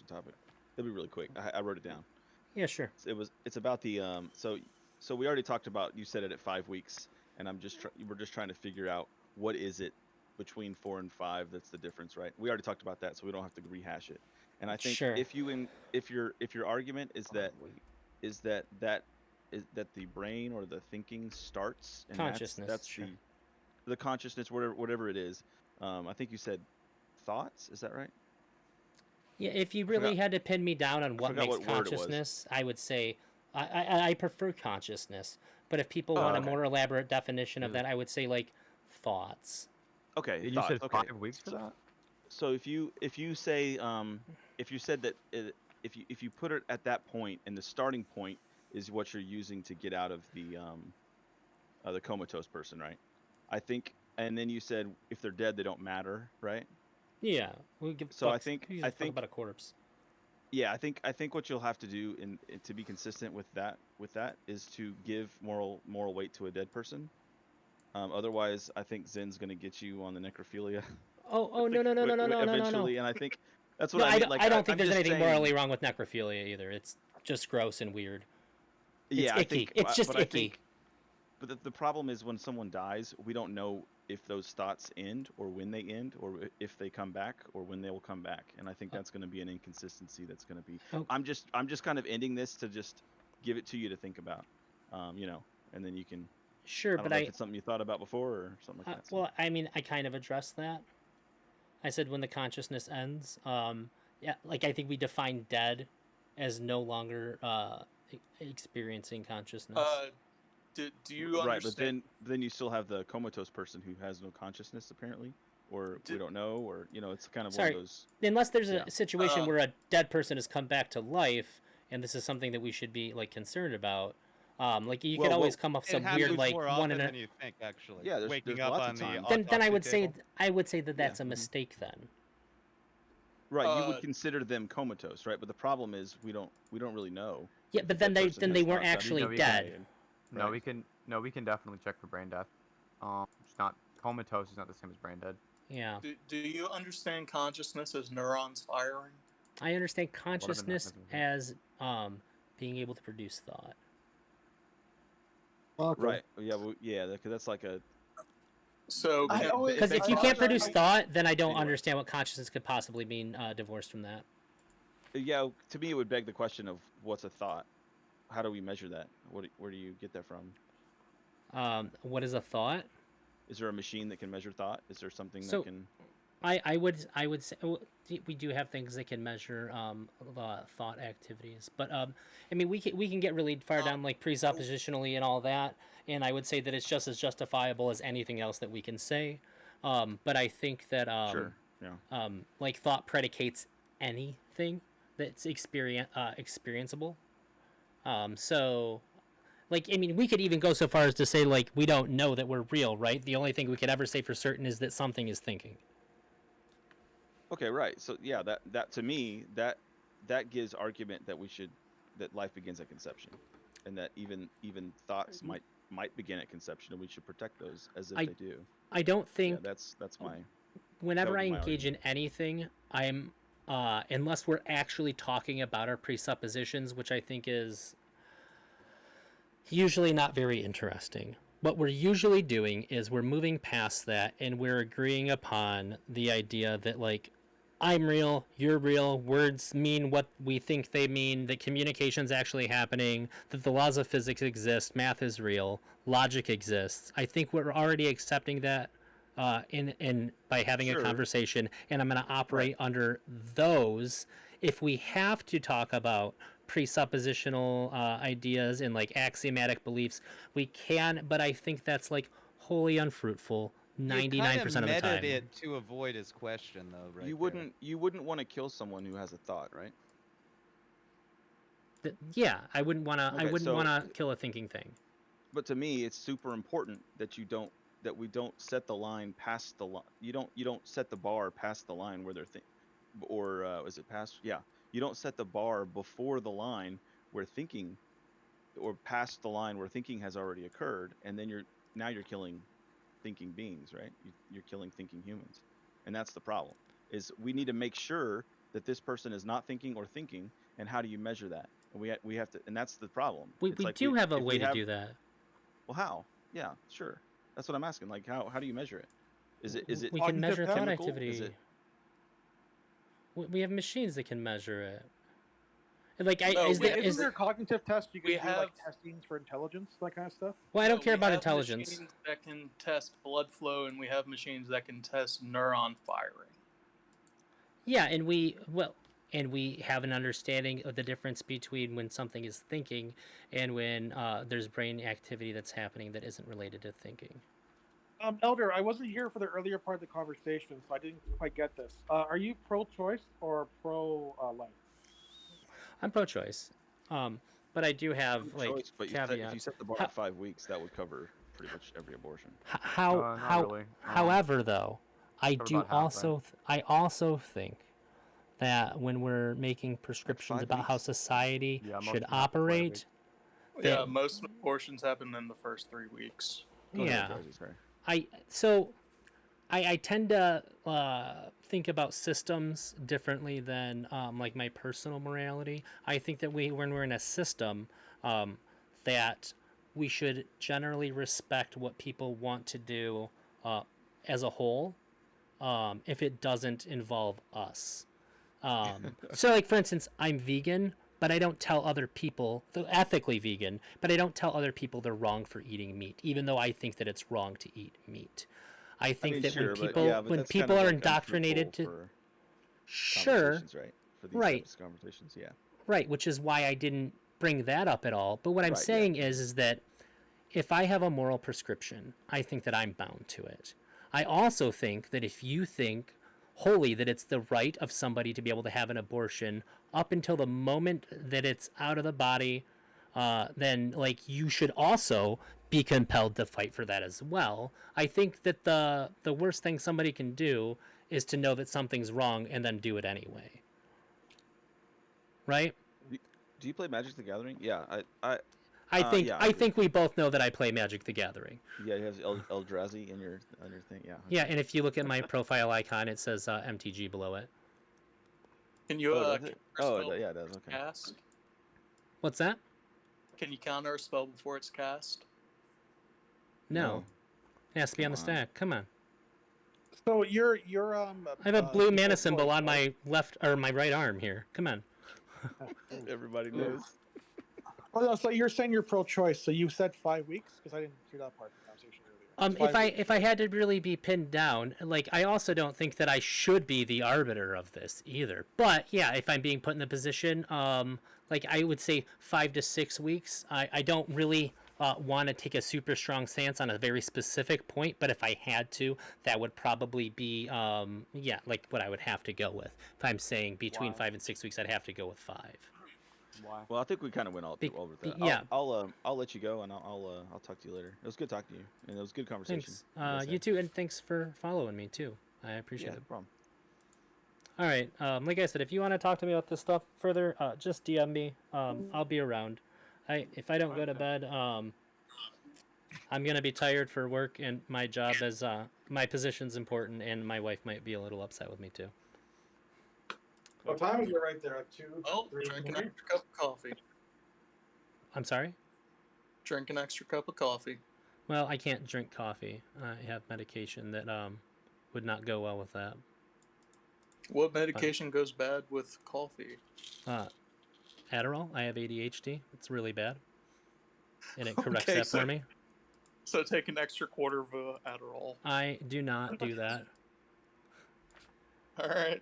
topic. It'll be really quick. I wrote it down. Yeah, sure. It's about the so we already talked about, you said it at 5 weeks, and we're just trying to figure out what is it between 4 and 5 that's the difference, right? We already talked about that, so we don't have to rehash it. And I think Sure. if your argument is that the brain or the thinking starts, and Consciousness, that's sure. the consciousness, whatever it is. I think you said thoughts. Is that right? Yeah, if you really had to pin me down on what forgot makes what word it was. consciousness, I would say I prefer consciousness. But if people want okay. a more elaborate definition of that, I would say like thoughts. Okay. You thoughts, said okay. 5 weeks for that? So if you say if you said that if you put it at that point, and the starting point is what you're using to get out of the comatose person, right? I think, and then you said if they're dead, they don't matter, right? Yeah. We'll give So I fucks. think- Who gives I a fuck think- about a corpse. Yeah, I think what you'll have to do to be consistent with that is to give moral weight to a dead person. Otherwise, I think Zen's gonna get you on the necrophilia. Oh no Eventually, and I think that's what No, I mean. Like, I don't think I'm there's just anything saying- morally wrong with necrophilia either. It's just gross and weird. Yeah, It's icky. It's just but I icky. think- but the problem is when someone dies, we don't know if those thoughts end or when they end, or if they come back or when they will come back. And I think that's going to be an inconsistency. That's going to be. Oh. I'm just kind of ending this to just give it to you to think about, and then you can. Sure, I don't but know if it's something you thought about before or something like that. so. well, I mean, I kind of addressed that. I said when the consciousness ends. Yeah, like I think we define dead as no longer experiencing consciousness. Do you Right, understand? but then you still have the comatose person who has no consciousness apparently, or we don't know, or it's kind of one Sorry, of those. unless there's Yeah. a situation where a dead person has come back to life, and this is something that we should be like concerned about. Like you could always come up with It some happens weird like more one often in a. than you think, actually. Yeah, there's Waking up lots of on the times. Then I autopsy would say table. that's a Mhm. mistake then. Right, you would consider them comatose, right? But the problem is we don't really know. Yeah, if but that then person they has weren't thoughts. actually No, we dead. No, Right. we can definitely check for brain death. It's not comatose is not the same as brain dead. Yeah. Do you understand consciousness as neurons firing? I understand What are the consciousness mechanisms? as being able to produce thought. Okay. Right. Yeah. Well, yeah. Because that's like a. So I can, always- Because if you I can't always- produce thought, then I don't Anyway. understand what consciousness could possibly mean divorced from that. Yeah. To me, it would beg the question of what's a thought. How do we measure that? Where do you get that from? What is a thought? Is there a machine that can measure thought? Is there something So- that can? I would say we do have things that can measure thought activities, but I mean we can get really far down like presuppositionally and all that, and I would say that it's just as justifiable as anything else that we can say, but I think that Sure. Yeah. like thought predicates anything that's experienceable. So like I mean we could even go so far as to say like we don't know that we're real, right? The only thing we could ever say for certain is that something is thinking. Okay. Right. So yeah, that to me that gives argument that that life begins at conception, and that even thoughts might begin at conception, and we should protect those as if they do. I don't Yeah. think That's my. whenever would I be my engage in anything, I'm unless we're actually talking about our presuppositions, which I think is usually not very interesting. What we're usually doing is we're moving past that and we're agreeing upon the idea that like I'm real, you're real, words mean what we think they mean, that communication's actually happening, that the laws of physics exist, math is real, logic exists. I think we're already accepting that in by having a Sure. conversation, and I'm going to operate under those. If we have to talk about presuppositional ideas and like axiomatic beliefs, we can, but I think that's like wholly unfruitful 99% of the time. It to avoid his question, though, right? You wouldn't want to kill someone who has a thought, right? Yeah, I wouldn't want to. I Okay, wouldn't so- want to kill a thinking thing. But to me, it's super important that we don't set the line past the line. You don't set the bar past the line where they're or is it past? Yeah, you don't set the bar before the line where thinking, or past the line where thinking has already occurred, and then you're killing thinking beings, right? You're killing thinking humans, and that's the problem. Is we need to make sure that this person is not thinking or thinking, and how do you measure that? And we have to, and that's the problem. We It's like do have a if way we to have- do that. Well, how? Yeah, sure. That's what I'm asking. Like, how do you measure it? Is it We can cognitive measure thought chemical? activity. Is it We have machines that can measure it. Like, No, is we- there, Isn't is there a cognitive test you can we do have- like testings for intelligence, that kind of stuff? well, I don't No, care we about have intelligence. Machines that can test blood flow, and we have machines that can test neuron firing. Yeah, and we have an understanding of the difference between when something is thinking and when there's brain activity that's happening that isn't related to thinking. Elder, I wasn't here for the earlier part of the conversation, so I didn't quite get this. Are you pro-choice or pro-life? I'm pro-choice, but I do have like choice? But if you caveats. set the bar at 5 weeks, that would cover pretty much every abortion. Not really. However, though, I Cover do about half, right? I also think that when we're making prescriptions 5 about how weeks. society Yeah, most should of them happen 5 operate, weeks. Yeah, That- most abortions happen in the first 3 weeks. Go ahead, yeah, Darcy, sorry. I tend to think about systems differently than like my personal morality. I think that when we're in a system, that we should generally respect what people want to do as a whole, if it doesn't involve us. So, like for instance, I'm vegan, but I don't tell other people, ethically vegan, but I don't tell other people they're wrong for eating meat, even though I think that it's wrong to eat meat. I think mean, that sure, when but people yeah, but when that's people kind are of, like, indoctrinated to unfruitful for sure, conversations, right? For these right. types of conversations, yeah. right, which is why I didn't bring that up at all. But what I'm Right, yeah. saying is that if I have a moral prescription, I think that I'm bound to it. I also think that if you think wholly that it's the right of somebody to be able to have an abortion up until the moment that it's out of the body, then like you should also be compelled to fight for that as well. I think that the worst thing somebody can do is to know that something's wrong and then do it anyway. Right? Do you play Magic the Gathering? Yeah, I think we both know that I play Magic the Gathering. Yeah, he has Eldrazi on your thing. Yeah. Yeah, and if you look at my profile icon, it says MTG below it. Can you yeah, it does. Okay. cast? What's that? Can you counter a spell before it's cast? No. It has to be on the stack. Come on. So you're I have a blue mana symbol on my left or my right arm here. Come on. Everybody knows. Oh no, so you're saying you're pro-choice. So you said 5 weeks because I didn't hear that part of the conversation earlier. If I had to really be pinned down, like I also don't think that I should be the arbiter of this either. But yeah, if I'm being put in the position, like I would say 5 to 6 weeks. I don't really want to take a super strong stance on a very specific point, but if I had to, that would probably be yeah, like what I would have to go with. If I'm saying between 5 and 6 weeks, I'd have to go with 5. Why? Well, I think we kind of went over that. Yeah. I'll let you go, and I'll talk to you later. It was good talking to you, and it was a good conversation. Thanks. You too, and thanks for following me too. I appreciate it. No problem. All right. Like I said, if you want to talk to me about this stuff further, just DM me. I'll be around. If I don't go to bed, I'm gonna be tired for work, and my job is my position's important, and my wife might be a little upset with me too. What time is it right there? 2, Oh, 3, drink an 4? extra cup of coffee. I'm sorry? Drink an extra cup of coffee. Well, I can't drink coffee. I have medication that would not go well with that. What medication goes bad with coffee? Adderall. I have ADHD. It's really bad, and it corrects that for me. So take an extra quarter of Adderall. I do not do that. All right.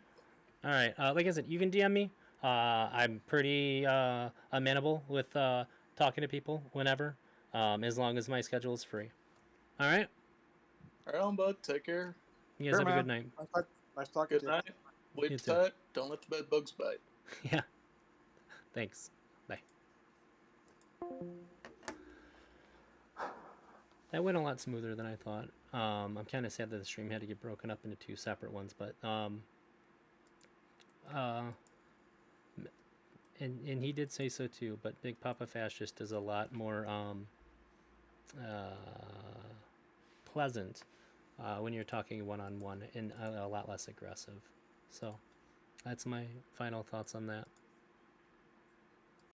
All right. Like I said, you can DM me. I'm pretty amenable with talking to people whenever, as long as my schedule is free. All right. All right, bud. Take care. You guys have a good night. Nice talking Good to you. night. You Sleep too. tight. Don't let the bed bugs bite. Yeah. Thanks. Bye. That went a lot smoother than I thought. I'm kind of sad that the stream had to get broken up into 2 separate ones, but and he did say so too. But Big Papa Fascist is a lot more pleasant when you're talking one-on-one and a lot less aggressive. So that's my final thoughts on that.